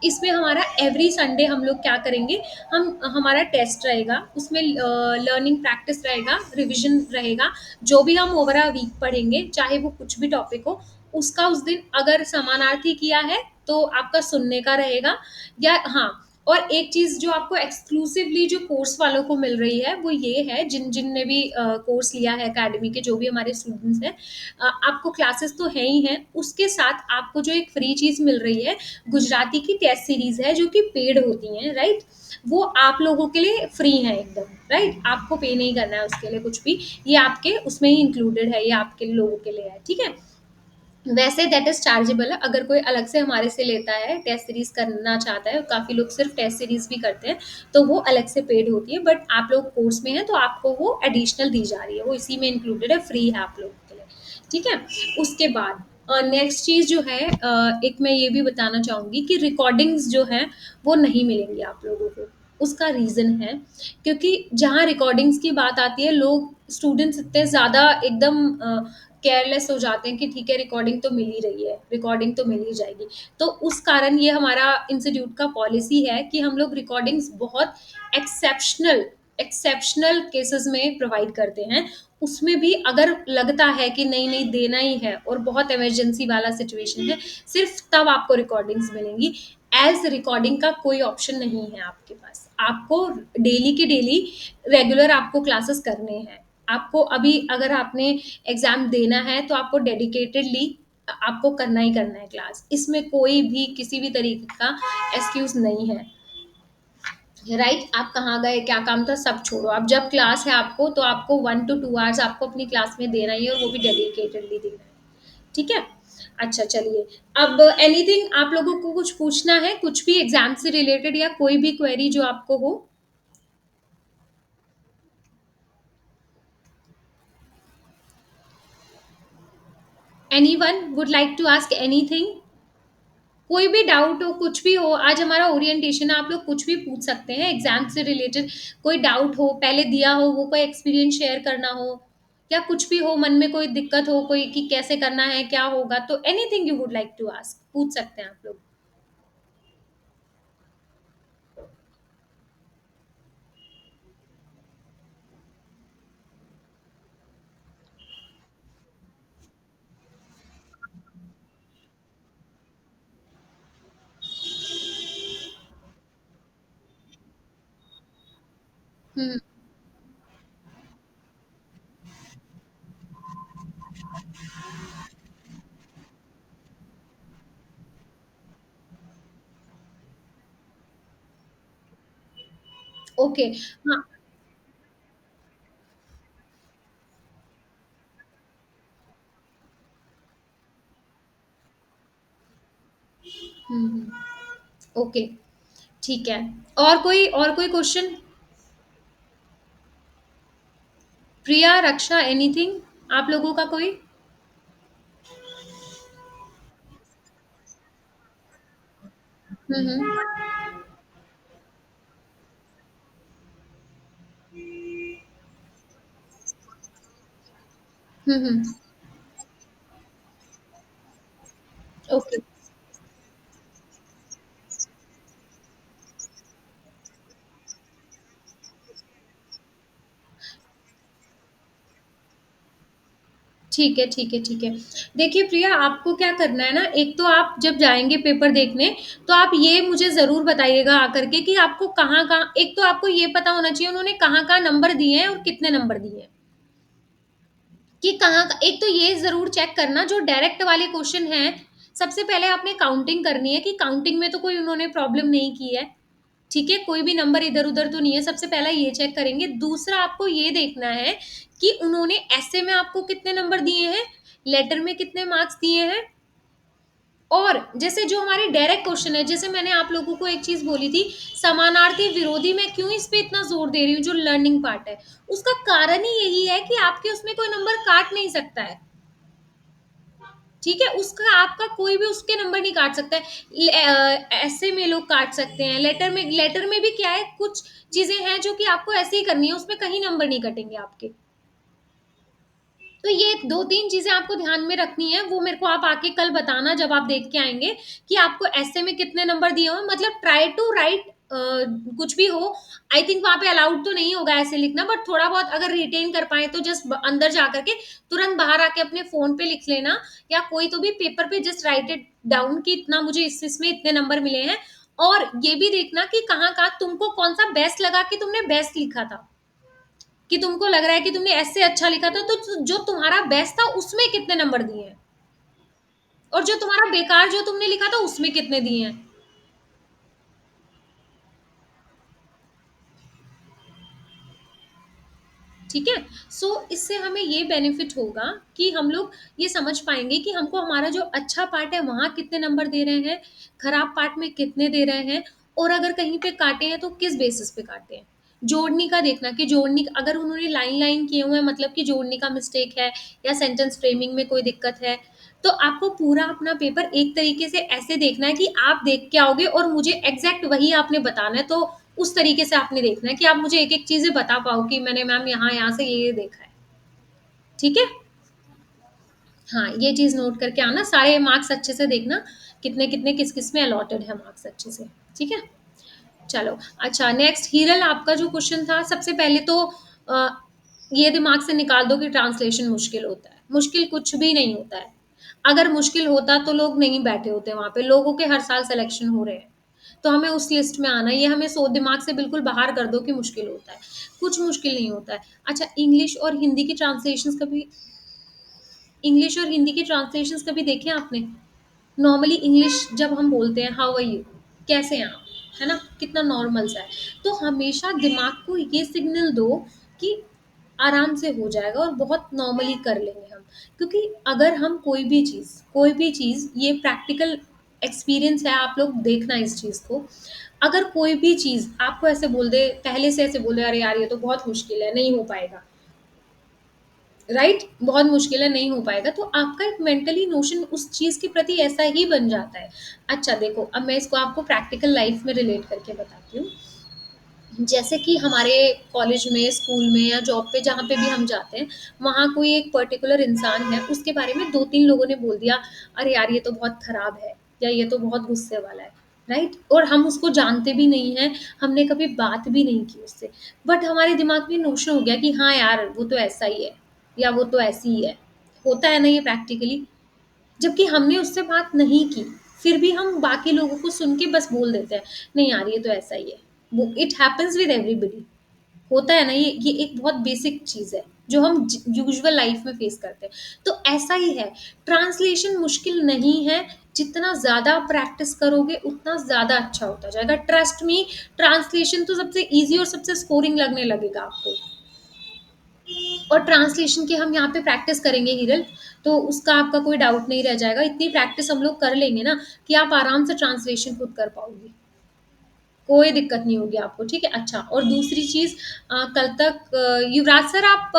इसमें हमारा एवरी संडे हम लोग क्या करेंगे, हम हमारा टेस्ट रहेगा, उसमें लर्निंग प्रैक्टिस रहेगा, रिविज़न रहेगा, जो भी हम ओवर अ वीक पढ़ेंगे, चाहे वो कुछ भी टॉपिक हो, उसका उस दिन अगर समानार्थी किया है, तो आपका सुनने का रहेगा या हाँ, और एक चीज़ जो आपको एक्सक्लूसिवली जो कोर्स वालों को मिल रही है, वो ये है, जिन ने भी कोर्स लिया है अकेडमी के, जो भी हमारे स्टूडेंट्स हैं, आपको क्लासेस तो है ही हैं, उसके साथ आपको जो एक फ्री चीज़ मिल रही है, गुजराती की टेस्ट सीरीज़ है, जो कि पेड होती हैं, राइट? वो आप लोगों के लिए फ्री है एकदम, राइट? आपको पे नहीं करना है उसके लिए कुछ भी, ये आपके उसमें ही इंक्लूडेड है, ये आपके लोगों के लिए है, ठीक है? वैसे दैट इज चार्जेबल है, अगर कोई अलग से हमारे से लेता है, टेस्ट सीरीज करना चाहता है, काफी लोग सिर्फ टेस्ट सीरीज भी करते हैं, तो वो अलग से पेड होती है, बट आप लोग कोर्स में हैं तो आपको वो एडिशनल दी जा रही है, वो इसी में इंक्लूडेड है, फ्री है आप लोगों के लिए, ठीक है? उसके बाद नेक्स्ट चीज जो है, एक मैं ये भी बताना चाहूंगी कि रिकॉर्डिंग्स जो है वो नहीं मिलेंगी आप लोगों को। उसका रीजन है, क्योंकि जहाँ रिकॉर्डिंग्स की बात आती है, लोग स्टूडेंट्स इतने ज्यादा एकदम केयरलेस हो जाते हैं कि ठीक है, रिकॉर्डिंग तो मिल ही रही है, रिकॉर्डिंग तो मिल ही जाएगी। तो उस कारण ये हमारा इंस्टीट्यूट का पॉलिसी है कि हम लोग रिकॉर्डिंग्स बहुत एक्सेप्शनल एक्सेप्शनल केसेस में प्रोवाइड करते हैं। उसमें भी अगर लगता है कि नहीं नहीं देना ही है और बहुत इमरजेंसी वाला सिचुएशन है, सिर्फ तब आपको रिकॉर्डिंग्स मिलेंगी। एज रिकॉर्डिंग का कोई ऑप्शन नहीं है आपके पास, आपको डेली के डेली रेगुलर आपको क्लासेस करने हैं। आपको अभी अगर आपने एग्जाम देना है तो आपको डेडिकेटेडली आपको करना ही करना है क्लास, इसमें कोई भी किसी भी तरीके का एक्सक्यूज नहीं है, राइट? आप कहाँ गए, क्या काम था, सब छोड़ो, आप जब क्लास है आपको, तो आपको 1 to 2 आवर्स आपको अपनी क्लास में देना ही है, और वो भी डेडिकेटेडली देना है, ठीक है? अच्छा, चलिए। अब एनीथिंग आप लोगों को कुछ पूछना है, कुछ भी एग्जाम से रिलेटेड, या कोई भी क्वेरी जो आपको हो? Anyone would like to ask anything? कोई भी डाउट हो, कुछ भी हो, आज हमारा ओरिएंटेशन है, आप लोग कुछ भी पूछ सकते हैं एग्जाम से रिलेटेड। कोई डाउट हो, पहले दिया हो, वो कोई एक्सपीरियंस शेयर करना हो, या कुछ भी हो, मन में कोई दिक्कत हो कोई कि कैसे करना है, क्या होगा, तो anything you would like to ask, पूछ सकते हैं आप लोग। हम्म। ओके। हाँ। ओके, ठीक है। और कोई क्वेश्चन? प्रिया, रक्षा, एनीथिंग आप लोगों का कोई? हम्म। हम्म। ओके, ठीक है, ठीक है, ठीक है। देखिए प्रिया, आपको क्या करना है ना, एक तो आप जब जाएँगे पेपर देखने, तो आप ये मुझे ज़रूर बताइएगा आकर के कि आपको कहाँ-कहाँ, एक तो आपको ये पता होना चाहिए उन्होंने कहाँ-कहाँ नंबर दिए हैं और कितने नंबर दिए हैं। कि कहाँ का, एक तो ये ज़रूर चेक करना जो डायरेक्ट वाले क्वेश्चन हैं, सबसे पहले आपने काउंटिंग करनी है कि काउंटिंग में तो कोई उन्होंने प्रॉब्लम नहीं की है, ठीक है? कोई भी नंबर इधर-उधर तो नहीं है, सबसे पहला ये चेक करेंगे। दूसरा आपको ये देखना है कि उन्होंने ऐसे में आपको कितने नंबर दिए हैं, लेटर में कितने मार्क्स दिए हैं, और जैसे जो हमारे डायरेक्ट क्वेश्चन है, जैसे मैंने आप लोगों को एक चीज़ बोली थी, समानार्थी विरोधी, मैं क्यों इस पे इतना ज़ोर दे रही हूँ, जो लर्निंग पार्ट है, उसका कारण ही यही है कि आपके उसमें कोई नंबर काट नहीं सकता है। ठीक है, उसका आपका कोई भी उसके नंबर नहीं काट सकता है। ऐसे में लोग काट सकते हैं, लेटर में भी क्या है, कुछ चीजें हैं जो कि आपको ऐसे ही करनी है, उसमें कहीं नंबर नहीं कटेंगे आपके। तो ये 2-3 चीज़ें आपको ध्यान में रखनी है, वो मेरे को आप आके कल बताना जब आप देख के आएँगे कि आपको ऐसे में कितने नंबर दिए हों, मतलब ट्राई टू राइट कुछ भी हो, आई थिंक वहाँ पे अलाउड तो नहीं होगा ऐसे लिखना, बट थोड़ा बहुत अगर रिटेन कर पाएँ तो जस्ट ब अंदर जा कर के तुरंत बाहर आके अपने फ़ोन पे लिख लेना, या कोई तो भी पेपर पे जस्ट राइट इट डाउन कि इतना मुझे इस इसमें इतने नंबर मिले हैं, और ये भी देखना कि कहाँ-कहाँ तुमको कौन-सा बेस्ट लगा कि तुमने बेस्ट लिखा था, कि तुमको लग रहा है कि तुमने ऐसे अच्छा लिखा था, तो जो तुम्हारा बेस्ट था उसमें कितने नंबर दिए हैं, और जो तुम्हारा बेकार जो तुमने लिखा था उसमें कितने दिए हैं। ठीक है? सो इससे हमें ये बेनिफिट होगा कि हम लोग ये समझ पाएँगे कि हमको हमारा जो अच्छा पार्ट है वहाँ कितने नंबर दे रहे हैं, खराब पार्ट में कितने दे रहे हैं, और अगर कहीं पे काटे हैं तो किस बेसिस पे काटे हैं। जोड़नी का देखना कि जोड़नी अगर उन्होंने लाइन-लाइन किए हुए हैं मतलब कि जोड़ने का मिस्टेक है या सेंटेंस फ्रेमिंग में कोई दिक्कत है, तो आपको पूरा अपना पेपर एक तरीके से ऐसे देखना है कि आप देख के आओगे और मुझे एग्ज़ैक्ट वही आपने बताना है। तो उस तरीके से आपने देखना है कि आप मुझे एक-एक चीज़ें बता पाओ कि मैंने मैम यहाँ-यहाँ से ये देखा है। ठीक है? हाँ, ये चीज़ नोट करके आना, सारे मार्क्स अच्छे से देखना, कितने-कितने, किस-किस में अलॉटेड है मार्क्स अच्छे से। ठीक है? चलो, अच्छा नेक्स्ट हीरल आपका जो क्वेश्चन था सबसे पहले तो अ, ये दिमाग से निकाल दो कि ट्रांसलेशन मुश्किल होता है। मुश्किल कुछ भी नहीं होता है। अगर मुश्किल होता तो लोग नहीं बैठे होते वहाँ पे, लोगों के हर साल सिलेक्शन हो रहे हैं। तो हमें उस लिस्ट में आना है, ये हमें सो दिमाग से बिल्कुल बाहर कर दो कि मुश्किल होता है। कुछ मुश्किल नहीं होता है। अच्छा इंग्लिश और हिंदी की ट्रांसलेशंस कभी इंग्लिश और हिंदी की ट्रांसलेशंस कभी देखे हैं आपने? नॉर्मली इंग्लिश जब हम बोलते हैं हाउ आर यू, कैसे हैं आप, है ना, कितना नॉर्मल सा है। तो हमेशा दिमाग को ये सिग्नल दो कि आराम से हो जाएगा और बहुत नॉर्मली कर लेंगे हम, क्योंकि अगर हम कोई भी चीज़ ये प्रैक्टिकल एक्सपीरियंस है, आप लोग देखना इस चीज़ को। अगर कोई भी चीज़ आपको ऐसे बोल दे, पहले से ऐसे बोले अरे यार ये तो बहुत मुश्किल है, नहीं हो पाएगा, राइट, बहुत मुश्किल है, नहीं हो पाएगा, तो आपका एक मेंटली नोशन उस चीज़ के प्रति ऐसा ही बन जाता है। अच्छा देखो, अब मैं इसको आपको प्रैक्टिकल लाइफ में रिलेट करके बताती हूँ। जैसे कि हमारे कॉलेज में, स्कूल में या जॉब पे जहाँ पे भी हम जाते हैं, वहाँ कोई एक पर्टिकुलर इंसान है, उसके बारे में 2-3 लोगों ने बोल दिया, "अरे यार, ये तो बहुत खराब है" या "ये तो बहुत गुस्से वाला है", राइट? और हम उसको जानते भी नहीं हैं, हमने कभी बात भी नहीं की उससे, बट हमारे दिमाग में नोशन हो गया कि हाँ यार, वो तो ऐसा ही है या वो तो ऐसी ही है। होता है ना ये प्रैक्टिकली? जबकि हमने उससे बात नहीं की, फिर भी हम बाकी लोगों को सुन के बस बोल देते हैं, नहीं यार ये तो ऐसा ही है। वो इट हैपेंस विद एवरीबॉडी, होता है ना, ये एक बहुत बेसिक चीज़ है, जो हम यूजुअल लाइफ में फेस करते हैं। तो ऐसा ही है, ट्रांसलेशन मुश्किल नहीं है, जितना ज़्यादा प्रैक्टिस करोगे उतना ज़्यादा अच्छा होता जाएगा। ट्रस्ट मी, ट्रांसलेशन तो सबसे ईज़ी और सबसे स्कोरिंग लगने लगेगा आपको। और ट्रांसलेशन की हम यहाँ पे प्रैक्टिस करेंगे हिरल, तो उसका आपका कोई डाउट नहीं रह जाएगा। इतनी प्रैक्टिस हम लोग कर लेंगे ना कि आप आराम से ट्रांसलेशन खुद कर पाओगे। कोई दिक्कत नहीं होगी आपको, ठीक है? अच्छा, और दूसरी चीज़, कल तक युवराज सर आप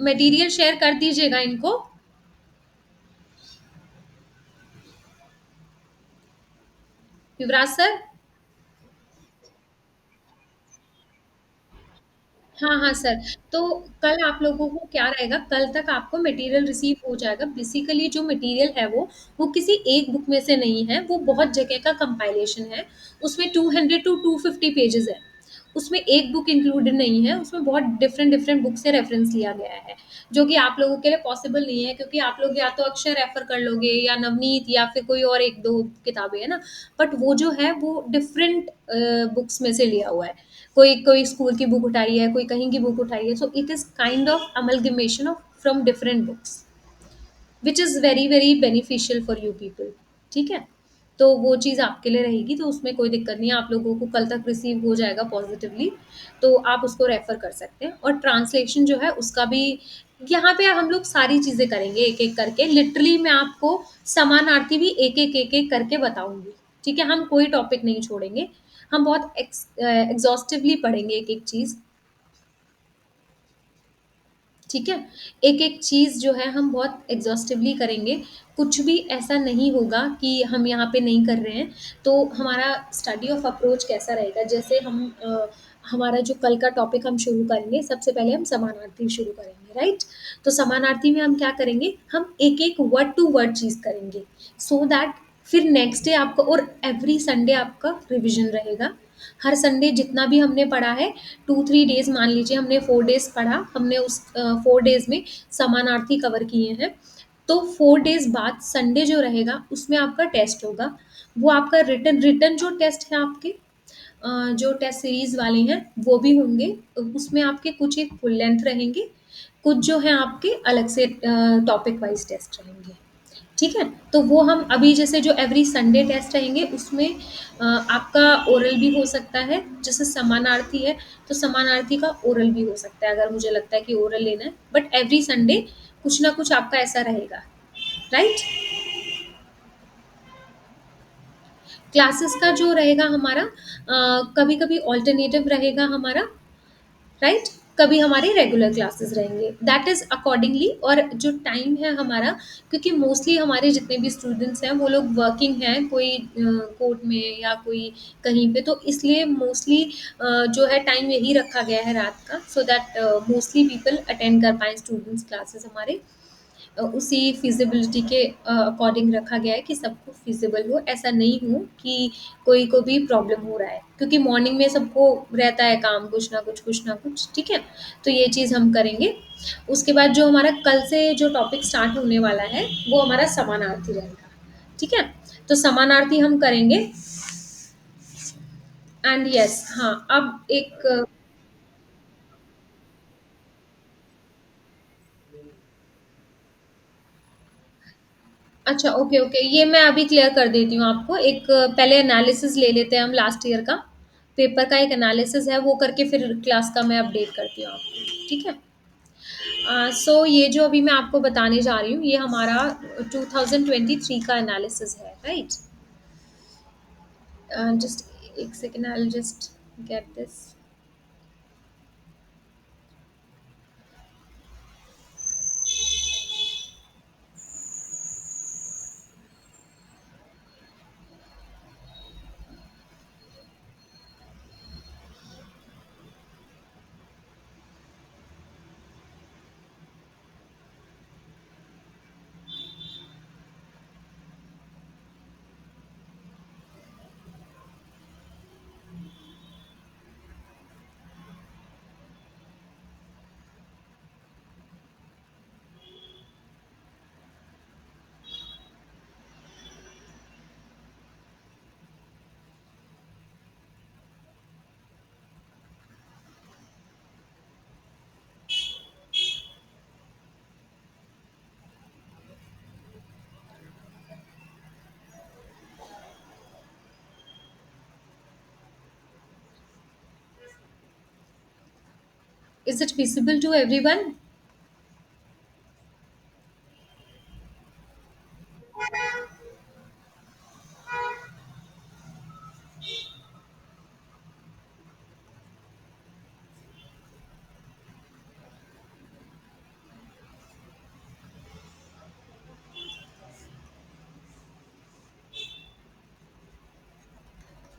मटेरियल शेयर कर दीजिएगा इनको। युवराज सर? हाँ, हाँ सर। तो कल आप लोगों को क्या रहेगा, कल तक आपको मटेरियल रिसीव हो जाएगा। बेसिकली जो मटेरियल है वो किसी एक बुक में से नहीं है, वो बहुत जगह का कंपाइलेशन है। उसमें 200 टू 250 पेजेज़ है। उसमें एक बुक इंक्लूडेड नहीं है, उसमें बहुत डिफरेंट डिफरेंट बुक से रेफ़रेंस लिया गया है, जो कि आप लोगों के लिए पॉसिबल नहीं है, क्योंकि आप लोग या तो अक्षर रेफ़र कर लोगे या नवनीत या फिर कोई और 1-2 किताबें, है ना? बट वो जो है वो डिफरेंट बुक्स में से लिया हुआ है। कोई कोई स्कूल की बुक उठाई है, कोई कहीं की बुक उठाई है, so it is kind of amalgamation of from different books, which is very very beneficial for you people. ठीक है? तो वो चीज़ आपके लिए रहेगी, तो उसमें कोई दिक्कत नहीं है, आप लोगों को कल तक रिसीव हो जाएगा पॉज़िटिवली, तो आप उसको रेफ़र कर सकते हैं। और ट्रांसलेशन जो है उसका भी यहाँ पे हम लोग सारी चीज़ें करेंगे एक-एक करके, लिटरली मैं आपको समानार्थी भी एक-एक, एक-एक करके बताऊँगी, ठीक है? हम कोई टॉपिक नहीं छोड़ेंगे, हम बहुत एग्ज़ॉस्टिवली पढ़ेंगे एक-एक चीज़, ठीक है? एक-एक चीज़ जो है हम बहुत एग्ज़ॉस्टिवली करेंगे, कुछ भी ऐसा नहीं होगा कि हम यहाँ पे नहीं कर रहे हैं। तो हमारा स्टडी ऑफ अप्रोच कैसा रहेगा, जैसे हमारा जो कल का टॉपिक हम शुरू करेंगे, सबसे पहले हम समानार्थी शुरू करेंगे, राइट? तो समानार्थी में हम क्या करेंगे, हम एक-एक वर्ड टू वर्ड चीज़ करेंगे, सो दैट फिर नेक्स्ट डे आपको, और एवरी संडे आपका रिविज़न रहेगा। हर संडे जितना भी हमने पढ़ा है, 2-3 डेज़ मान लीजिए हमने 4 डेज़ पढ़ा, हमने उस 4 डेज़ में समानार्थी कवर किए हैं। तो 4 डेज बाद संडे जो रहेगा उसमें आपका टेस्ट होगा। वो आपका रिटर्न रिटर्न जो टेस्ट है आपके, जो टेस्ट सीरीज वाले हैं वो भी होंगे। उसमें आपके कुछ एक फुल लेंथ रहेंगे, कुछ जो है आपके अलग से टॉपिक वाइज टेस्ट रहेंगे। ठीक है, तो वो हम अभी जैसे जो एवरी संडे टेस्ट रहेंगे उसमें आपका ओरल भी हो सकता है। जैसे समानार्थी है तो समानार्थी का ओरल भी हो सकता है, अगर मुझे लगता है कि ओरल लेना है, बट एवरी संडे कुछ ना कुछ आपका ऐसा रहेगा। राइट। क्लासेस का जो रहेगा हमारा, कभी कभी ऑल्टरनेटिव रहेगा हमारा। राइट। कभी हमारे रेगुलर क्लासेस रहेंगे, दैट इज अकॉर्डिंगली। और जो टाइम है हमारा, क्योंकि मोस्टली हमारे जितने भी स्टूडेंट्स हैं वो लोग वर्किंग हैं, कोई कोर्ट में या कोई कहीं पे, तो इसलिए मोस्टली जो है टाइम यही रखा गया है रात का, so that mostly people attend कर पाए स्टूडेंट्स क्लासेस हमारे। उसी फिजिबिलिटी के अकॉर्डिंग रखा गया है कि सबको फिजिबल हो, ऐसा नहीं हो कि कोई को भी प्रॉब्लम हो रहा है, क्योंकि मॉर्निंग में सबको रहता है काम, कुछ ना कुछ। ठीक है, तो ये चीज़ हम करेंगे। उसके बाद जो हमारा कल से जो टॉपिक स्टार्ट होने वाला है वो हमारा समानार्थी रहेगा। ठीक है, तो समानार्थी हम करेंगे। एंड यस, हाँ, अब एक अच्छा, ओके, ओके, ये मैं अभी क्लियर कर देती हूँ आपको। एक पहले एनालिसिस ले लेते हैं हम लास्ट ईयर का, पेपर का एक एनालिसिस है, वो करके फिर क्लास का मैं अपडेट करती हूँ आपको। ठीक है। सो ये जो अभी मैं आपको बताने जा रही हूँ ये हमारा 2023 का एनालिसिस है। राइट। जस्ट एक second, I will just get this. Is it visible to everyone?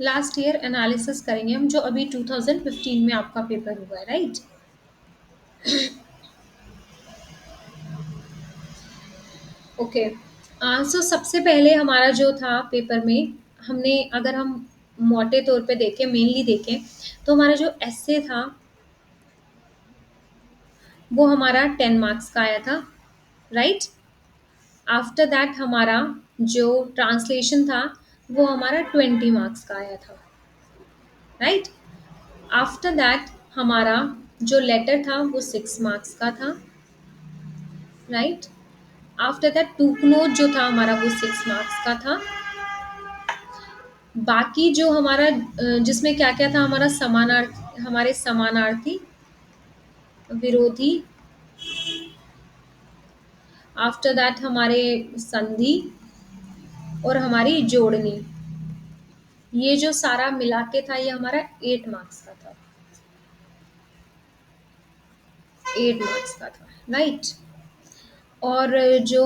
Last year analysis करेंगे हम, जो अभी 2015 में आपका पेपर हुआ है। राइट। ओके। सो सबसे पहले हमारा जो था पेपर में, हमने अगर हम मोटे तौर पे देखें, मेनली देखें, तो हमारा जो एस्से था वो हमारा 10 मार्क्स का आया था। राइट। आफ्टर दैट हमारा जो ट्रांसलेशन था वो हमारा 20 मार्क्स का आया था। राइट। आफ्टर दैट हमारा जो लेटर था वो 6 मार्क्स का था। Right. After that to note जो था हमारा वो 6 मार्क्स का था। बाकी जो हमारा जिसमें क्या क्या था, हमारा समानार्थी, हमारे समानार्थी, विरोधी, आफ्टर दैट हमारे संधि और हमारी जोड़नी, ये जो सारा मिला के था ये हमारा 8 मार्क्स का था। 8 मार्क्स का था। राइट। और जो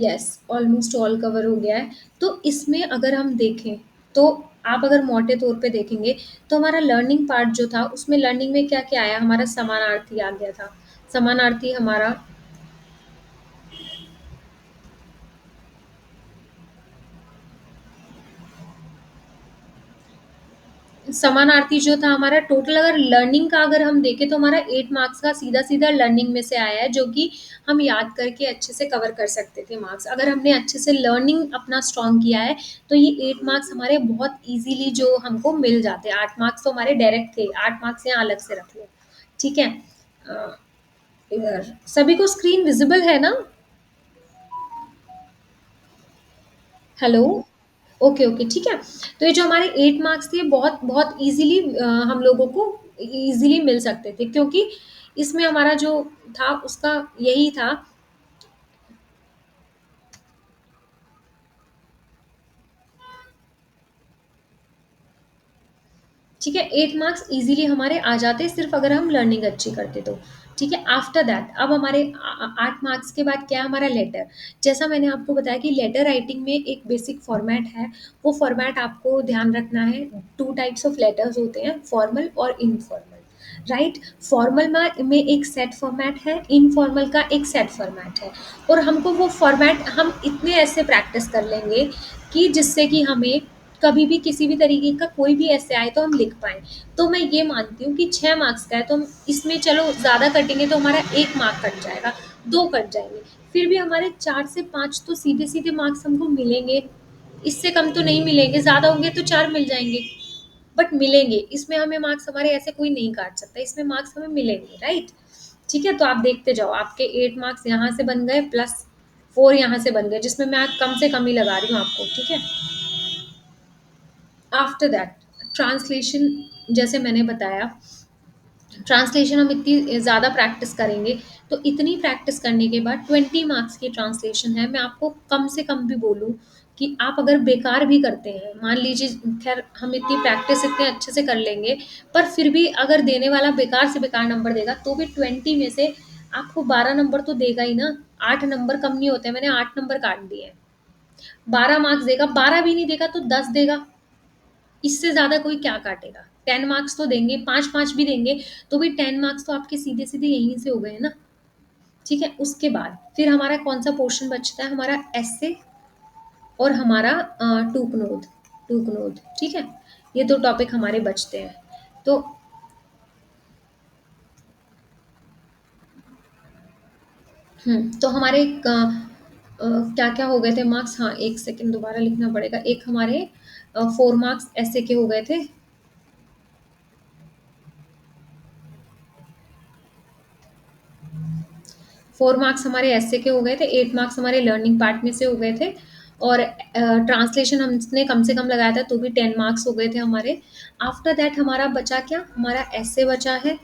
यस, ऑलमोस्ट ऑल कवर हो गया है। तो इसमें अगर हम देखें, तो आप अगर मोटे तौर पे देखेंगे तो हमारा लर्निंग पार्ट जो था उसमें लर्निंग में क्या क्या आया, हमारा समानार्थी आ गया था। समानार्थी हमारा, समानार्थी जो था हमारा टोटल, अगर लर्निंग का अगर हम देखें तो हमारा 8 मार्क्स का सीधा-सीधा लर्निंग में से आया है, जो कि हम याद करके अच्छे से कवर कर सकते थे मार्क्स। अगर हमने अच्छे से लर्निंग अपना स्ट्रॉन्ग किया है, तो ये 8 मार्क्स हमारे बहुत ईज़िली जो हमको मिल जाते हैं। 8 मार्क्स तो हमारे डायरेक्ट थे, 8 मार्क्स यहाँ अलग से रख लो, ठीक है? अ, इधर सभी को स्क्रीन विज़िबल है ना? हेलो? ओके, ओके, ठीक है। तो ये जो हमारे 8 मार्क्स थे, बहुत बहुत ईज़िली हम लोगों को ईज़िली मिल सकते थे, क्योंकि इसमें हमारा जो था उसका यही था। ठीक है, 8 मार्क्स ईज़िली हमारे आ जाते सिर्फ़ अगर हम लर्निंग अच्छी करते तो। ठीक है, आफ्टर दैट अब हमारे 8 मार्क्स के बाद क्या है हमारा लेटर। जैसा मैंने आपको बताया कि लेटर राइटिंग में एक बेसिक फ़ॉर्मेट है, वो फ़ॉर्मेट आपको ध्यान रखना है। 2 टाइप्स ऑफ लेटर्स होते हैं, फॉर्मल और इनफॉर्मल, राइट? फॉर्मल में एक सेट फ़ॉर्मेट है, इनफॉर्मल का एक सेट फ़ॉर्मेट है, और हमको वो फ़ॉर्मेट हम इतने ऐसे प्रैक्टिस कर लेंगे कि जिससे कि हमें कभी भी किसी भी तरीके का कोई भी ऐसे आए तो हम लिख पाएँ। तो मैं ये मानती हूँ कि 6 मार्क्स का है, तो हम इसमें चलो ज़्यादा कटेंगे तो हमारा 1 मार्क कट जाएगा, 2 कट जाएँगे। फिर भी हमारे 4 से 5 तो सीधे-सीधे मार्क्स हमको मिलेंगे। इससे कम तो नहीं मिलेंगे, ज़्यादा होंगे तो 4 मिल जाएँगे, बट मिलेंगे। इसमें हमें मार्क्स हमारे ऐसे कोई नहीं काट सकता, इसमें मार्क्स हमें मिलेंगे, राइट? ठीक है? तो आप देखते जाओ, आपके 8 मार्क्स यहाँ से बन गए प्लस 4 यहाँ से बन गए, जिसमें मैं कम से कम ही लगा रही हूँ आपको, ठीक है? आफ्टर दैट ट्रांसलेशन, जैसे मैंने बताया, ट्रांसलेशन हम इतनी ज़्यादा प्रैक्टिस करेंगे, तो इतनी प्रैक्टिस करने के बाद 20 मार्क्स की ट्रांसलेशन है। मैं आपको कम से कम भी बोलूँ कि आप अगर बेकार भी करते हैं, मान लीजिए, खैर हम इतनी प्रैक्टिस इतने अच्छे से कर लेंगे, पर फिर भी अगर देने वाला बेकार से बेकार नंबर देगा, तो भी 20 में से आपको 12 नंबर तो देगा ही ना। 8 नंबर कम नहीं होते, मैंने 8 नंबर काट दिए हैं। 12 मार्क्स देगा, 12 भी नहीं देगा तो 10 देगा। इससे ज़्यादा कोई क्या काटेगा? 10 मार्क्स तो देंगे, 5-5 भी देंगे, तो भी 10 मार्क्स तो आपके सीधे-सीधे यहीं से हो गए ना, ठीक है? उसके बाद फिर हमारा कौन-सा पोर्शन बचता है? हमारा एसे और हमारा टूकनोद, टूकनोद, ठीक है? ये 2 टॉपिक हमारे बचते हैं। तो तो हमारे क्या-क्या हो गए थे मार्क्स? हाँ, 1 सेकंड दोबारा लिखना पड़ेगा। एक हमारे 4 मार्क्स एसे के हो गए थे। 4 मार्क्स हमारे ऐसे के हो गए थे, 8 मार्क्स हमारे लर्निंग पार्ट में से हो गए थे, और ट्रांसलेशन हमने कम से कम लगाया था तो भी 10 मार्क्स हो गए थे हमारे। आफ्टर दैट हमारा बचा क्या? हमारा ऐसे बचा है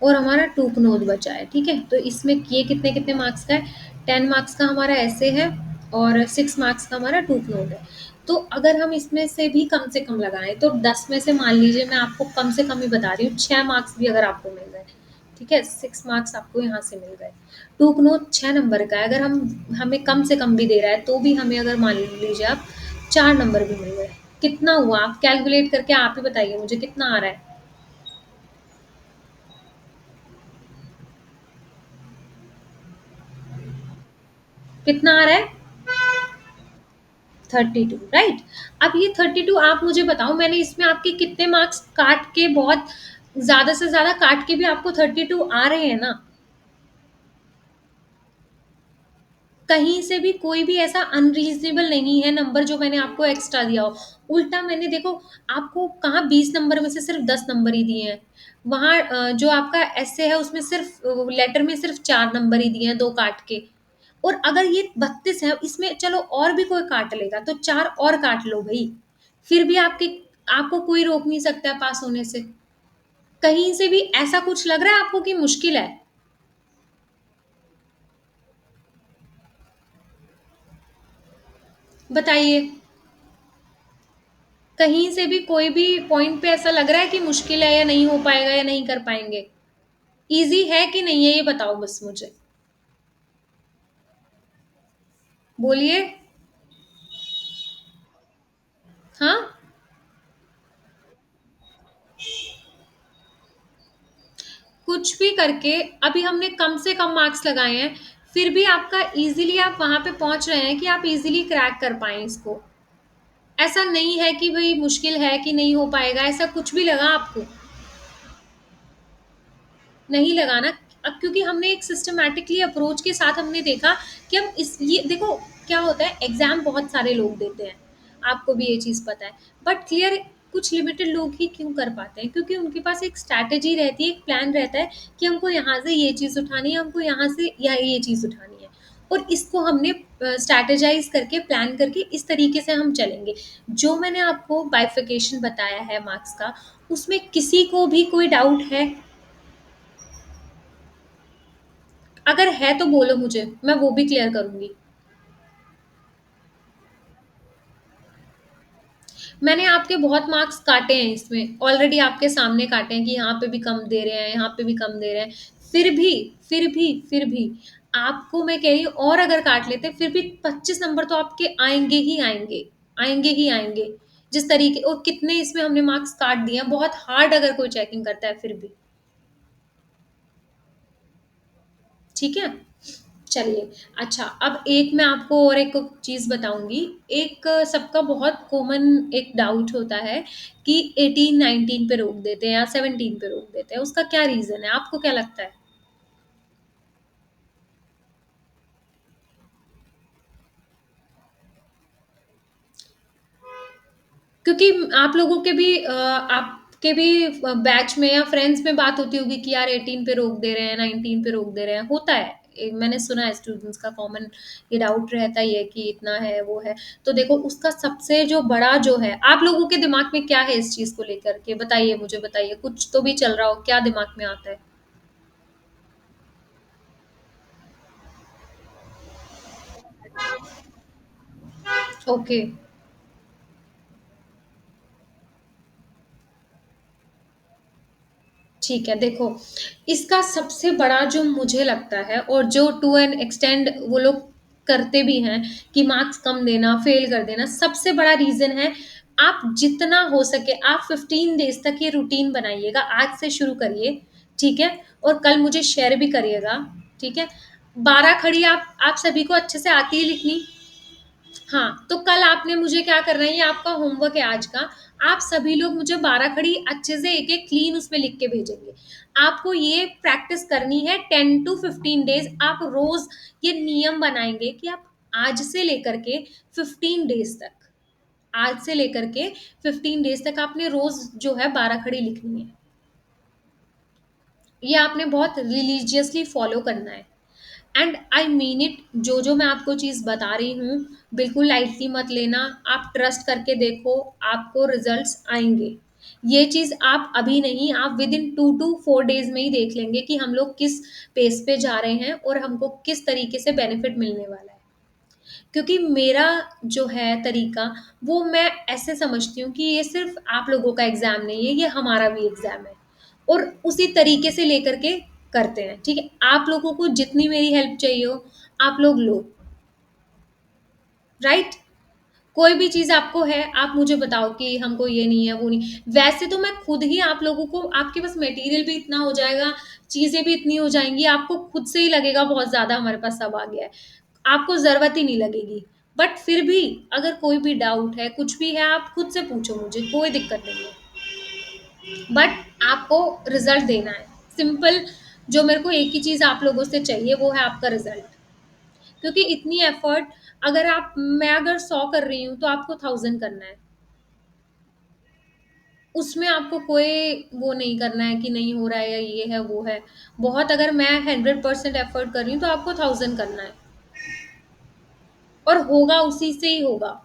और हमारा टूकनोद बचा है, ठीक है? तो इसमें ये कितने-कितने मार्क्स का है? 10 मार्क्स का हमारा ऐसे है और 6 मार्क्स का हमारा टूकनोद है। तो अगर हम इसमें से भी कम से कम लगाएँ, तो 10 में से मान लीजिए, मैं आपको कम से कम ही बता रही हूँ, 6 मार्क्स भी अगर आपको मिल गए, ठीक है? 6 मार्क्स आपको यहाँ से मिल गए। टूकनोद 6 नंबर का है, अगर हम हमें कम से कम भी दे रहा है, तो भी हमें, अगर मान लीजिए आप 4 नंबर भी मिल गए। कितना हुआ? आप कैलकुलेट करके आप ही बताइए मुझे कितना आ रहा है? कितना आ रहा है? 32, राइट? अब ये 32 आप मुझे बताओ, मैंने इसमें आपके कितने मार्क्स काट के, बहुत ज़्यादा से ज़्यादा काट के भी आपको 32 आ रहे हैं ना? कहीं से भी कोई भी ऐसा अनरीज़नेबल नहीं है नंबर जो मैंने आपको एक्स्ट्रा दिया हो। उल्टा मैंने देखो, आपको कहाँ 20 नंबर में से सिर्फ़ 10 नंबर ही दिए हैं। वहाँ जो आपका एसे है उसमें सिर्फ़ लेटर में सिर्फ़ 4 नंबर ही दिए हैं, 2 काट के। और अगर ये 32 है, इसमें चलो और भी कोई काट लेगा, तो 4 और काट लो भई। फिर भी आपको कोई रोक नहीं सकता है पास होने से। कहीं से भी ऐसा कुछ लग रहा है आपको कि मुश्किल है? बताइए। कहीं से भी कोई भी पॉइंट पे ऐसा लग रहा है कि मुश्किल है, या नहीं हो पाएगा, या नहीं कर पाएँगे? ईज़ी है कि नहीं है, ये बताओ बस मुझे? बोलिए। हाँ? कुछ भी करके अभी हमने कम से कम मार्क्स लगाए हैं, फिर भी आपका ईज़िली आप वहाँ पे पहुँच रहे हैं कि आप ईज़िली क्रैक कर पाएँ इसको। ऐसा नहीं है कि भई मुश्किल है कि नहीं हो पाएगा, ऐसा कुछ भी लगा आपको? नहीं लगाना। क्योंकि हमने एक सिस्टमैटिकली अप्रोच के साथ हमने देखा कि हम इस ये देखो क्या होता है, एग्जाम बहुत सारे लोग देते हैं, आपको भी ये चीज़ पता है, बट क्लियर कुछ लिमिटेड लोग ही क्यों कर पाते हैं, क्योंकि उनके पास एक स्ट्रैटेजी रहती है, एक प्लान रहता है कि हमको यहाँ से ये चीज़ उठानी है, हमको यहाँ से या ये चीज़ उठानी है, और इसको हमने स्ट्रैटेजाइज करके प्लान करके इस तरीके से हम चलेंगे। जो मैंने आपको बाइफिकेशन बताया है मार्क्स का, उसमें किसी को भी कोई डाउट है? अगर है तो बोलो मुझे, मैं वो भी क्लियर करूँगी। मैंने आपके बहुत मार्क्स काटे हैं इसमें, ऑलरेडी आपके सामने काटे हैं कि यहाँ पे भी कम दे रहे हैं, यहाँ पे भी कम दे रहे हैं। फिर भी फिर भी आपको मैं कह रही हूँ, और अगर काट लेते फिर भी 25 नंबर तो आपके आएँगे ही आएँगे, आएँगे ही आएँगे। जिस तरीके और कितने इसमें हमने मार्क्स काट दिए हैं, बहुत हार्ड अगर कोई चेकिंग करता है फिर भी। ठीक है? चलिए, अच्छा अब एक मैं आपको और एक चीज़ बताऊँगी। एक सबका बहुत कॉमन एक डाउट होता है कि 18-19 पे रोक देते हैं या 17 पे रोक देते हैं, उसका क्या रीज़न है? आपको क्या लगता है? क्योंकि आप लोगों के भी आपके भी बैच में या फ्रेंड्स में बात होती होगी कि यार 18 पे रोक दे रहे हैं, 19 पे रोक दे रहे हैं, होता है। मैंने सुना है स्टूडेंट्स का कॉमन ये डाउट रहता ही है कि इतना है, वो है। तो देखो उसका सबसे जो बड़ा जो है, आप लोगों के दिमाग में क्या है इस चीज़ को लेकर के? बताइए मुझे बताइए, कुछ तो भी चल रहा हो, क्या दिमाग में आता है? ओके। ठीक है, देखो, इसका सबसे बड़ा जो मुझे लगता है और जो टू एन एक्सटेंड वो लोग करते भी हैं कि मार्क्स कम देना, फेल कर देना, सबसे बड़ा रीज़न है, आप जितना हो सके आप 15 डेज़ तक ये रूटीन बनाइएगा, आज से शुरू करिए, ठीक है? और कल मुझे शेयर भी करिएगा, ठीक है? 12 खड़ी आप सभी को अच्छे से आती है लिखनी? हाँ, तो कल आपने मुझे क्या करना है, ये आपका होमवर्क है आज का। आप सभी लोग मुझे 12 खड़ी अच्छे से एक-एक क्लीन उसमें लिख के भेजेंगे। आपको ये प्रैक्टिस करनी है 10 टू 15 डेज़। आप रोज़ ये नियम बनाएँगे कि आप आज से लेकर के 15 डेज़ तक, आज से लेकर के 15 डेज़ तक आपने रोज़ जो है 12 खड़ी लिखनी है। ये आपने बहुत रिलीजियसली फॉलो करना है। एंड आई मीन इट, जो मैं आपको चीज़ बता रही हूँ, बिल्कुल लाइटली मत लेना। आप ट्रस्ट करके देखो, आपको रिजल्ट्स आएंगे। ये चीज़ आप अभी नहीं, आप विद इन 2 to 4 डेज में ही देख लेंगे कि हम लोग किस पेस पे जा रहे हैं और हमको किस तरीके से बेनिफिट मिलने वाला है। क्योंकि मेरा जो है तरीका, वो मैं ऐसे समझती हूँ कि ये सिर्फ़ आप लोगों का एग्ज़ाम नहीं है, ये हमारा भी एग्ज़ाम है, और उसी तरीके से लेकर के करते हैं, ठीक है? आप लोगों को जितनी मेरी हेल्प चाहिए हो, आप लोग लो, राइट? कोई भी चीज़ आपको है, आप मुझे बताओ कि हमको ये नहीं है, वो नहीं। वैसे तो मैं खुद ही आप लोगों को, आपके पास मटेरियल भी इतना हो जाएगा, चीज़ें भी इतनी हो जाएँगी, आपको खुद से ही लगेगा बहुत ज़्यादा हमारे पास सब आ गया है। आपको ज़रूरत ही नहीं लगेगी। बट फिर भी अगर कोई भी डाउट है, कुछ भी है, आप खुद से पूछो मुझे, कोई दिक्कत नहीं है। बट आपको रिज़ल्ट देना है। सिंपल, जो मेरे को एक ही चीज़ आप लोगों से चाहिए, वो है आपका रिज़ल्ट। क्योंकि इतनी एफ़र्ट, अगर आप मैं अगर 100 कर रही हूँ, तो आपको 1000 करना है। उसमें आपको कोई वो नहीं करना है कि नहीं हो रहा है या ये है, वो है। बहुत, अगर मैं 100% एफ़र्ट कर रही हूँ, तो आपको 1000 करना है, और होगा उसी से ही होगा।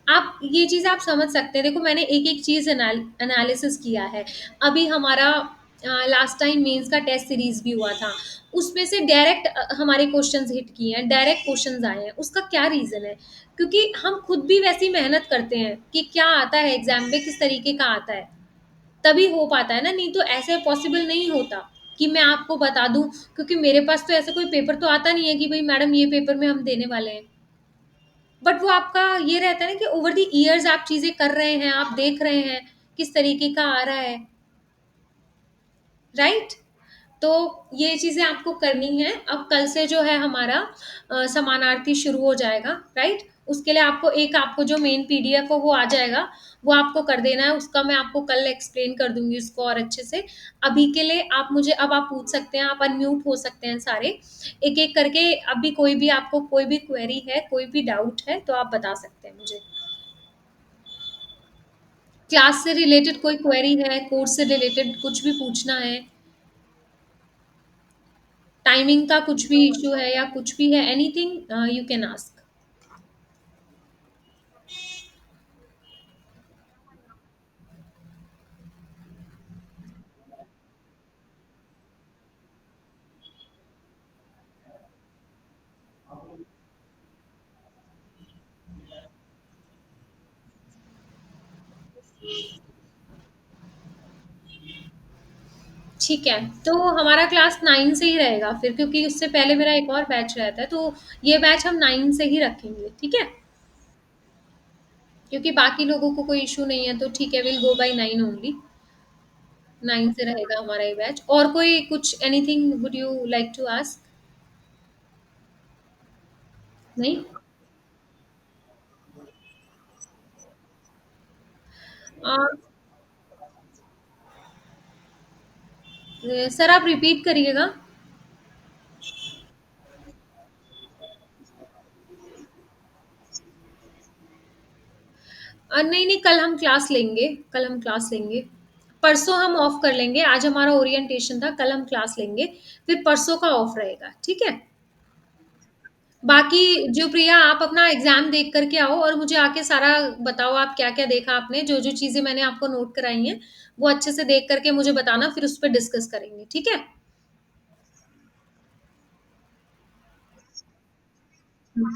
आप ये चीज़ आप समझ सकते हैं। देखो मैंने एक-एक चीज़ एनालिसिस किया है। अभी हमारा लास्ट टाइम मेंस का टेस्ट सीरीज़ भी हुआ था। उसमें से डायरेक्ट हमारे क्वेश्चन्स हिट किए हैं, डायरेक्ट क्वेश्चन्स आए हैं। उसका क्या रीज़न है? क्योंकि हम खुद भी वैसी मेहनत करते हैं कि क्या आता है एग्ज़ाम में, किस तरीके का आता है, तभी हो पाता है ना, नहीं तो ऐसे पॉसिबल नहीं होता कि मैं आपको बता दूँ, क्योंकि मेरे पास तो ऐसा कोई पेपर तो आता नहीं है कि भई मैडम ये पेपर में हम देने वाले हैं। बट वो आपका ये रहता है ना कि ओवर द इयर्स आप चीज़ें कर रहे हैं, आप देख रहे हैं, किस तरीके का आ रहा है, राइट? तो ये चीज़ें आपको करनी है। अब कल से जो है हमारा समानार्थी शुरू हो जाएगा, राइट? उसके लिए आपको एक आपको जो मेन पीडीएफ हो वो आ जाएगा, वो आपको कर देना है, उसका मैं आपको कल एक्सप्लेन कर दूँगी उसको और अच्छे से। अभी के लिए आप मुझे अब आप पूछ सकते हैं, आप अनम्यूट हो सकते हैं सारे। एक-एक करके अभी कोई भी आपको कोई भी क्वेरी है, कोई भी डाउट है तो आप बता सकते हैं मुझे। क्लास से रिलेटेड कोई क्वेरी है, कोर्स से रिलेटेड कुछ भी पूछना है, टाइमिंग का कुछ भी इश्यू है या कुछ भी है, एनीथिंग यू कैन आस्क। ठीक है, तो हमारा क्लास 9 से ही रहेगा फिर, क्योंकि उससे पहले मेरा एक और बैच रहता है, तो ये बैच हम 9 से ही रखेंगे, ठीक है? क्योंकि बाकी लोगों को कोई इश्यू नहीं है, तो ठीक है, विल गो बाय 9 ओनली। 9 से रहेगा हमारा ये बैच। और कोई कुछ anything would you like to ask? नहीं? अ, सर आप रिपीट करिएगा। नहीं, नहीं, कल हम क्लास लेंगे, कल हम क्लास लेंगे। परसों हम ऑफ कर लेंगे, आज हमारा ओरिएंटेशन था, कल हम क्लास लेंगे, फिर परसों का ऑफ रहेगा, ठीक है? बाकी जो प्रिया आप अपना एग्ज़ाम देख कर के आओ और मुझे आके सारा बताओ आप क्या-क्या देखा आपने, जो-जो चीज़ें मैंने आपको नोट कराई हैं, वो अच्छे से देख कर के मुझे बताना, फिर उस पे डिस्कस करेंगे, ठीक है? हुँ।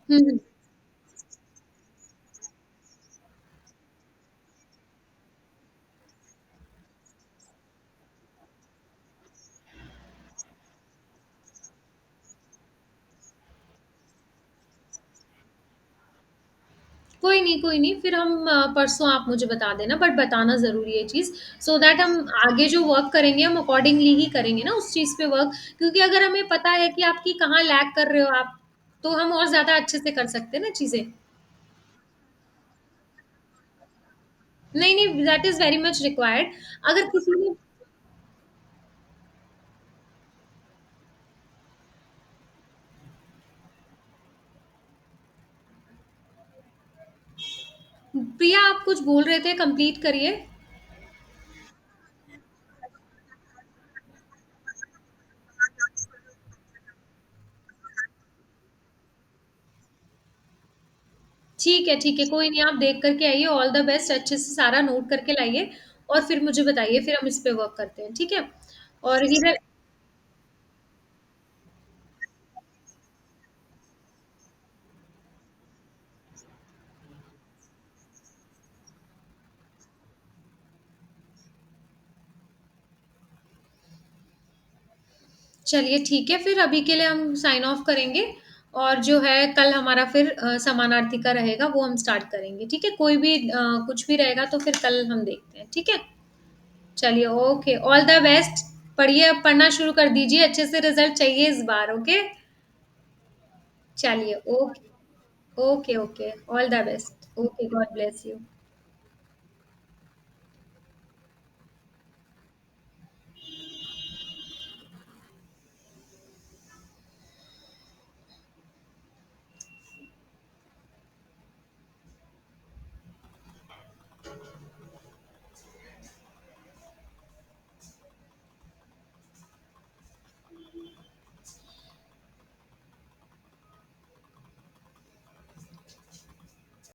हुँ, हुँ। कोई नहीं, फिर हम परसों आप मुझे बता देना, बट बताना ज़रूरी है ये चीज़, सो दैट हम आगे जो वर्क करेंगे, हम अकॉर्डिंगली ही करेंगे ना उस चीज़ पे वर्क, क्योंकि अगर हमें पता है कि आपकी कहाँ लैग कर रहे हो आप, तो हम और ज़्यादा अच्छे से कर सकते हैं ना चीज़ें। नहीं, नहीं, that is very much required. अगर किसी ने प्रिया आप कुछ बोल रहे थे, कंप्लीट करिए। ठीक है, कोई नहीं, आप देख कर के आइए, ऑल द बेस्ट, अच्छे से सारा नोट करके लाइए और फिर मुझे बताइए, फिर हम इस पे वर्क करते हैं, ठीक है? और हीरा चलिए ठीक है, फिर अभी के लिए हम साइन ऑफ करेंगे और जो है कल हमारा फिर समानार्थी का रहेगा, वो हम स्टार्ट करेंगे, ठीक है? कोई भी कुछ भी रहेगा तो फिर कल हम देखते हैं, ठीक है? चलिए, ओके, ऑल द बेस्ट। पढ़िए, अब पढ़ना शुरू कर दीजिए, अच्छे से रिजल्ट चाहिए इस बार, ओके? चलिए, okay, okay, okay, all the best. Okay, God bless you.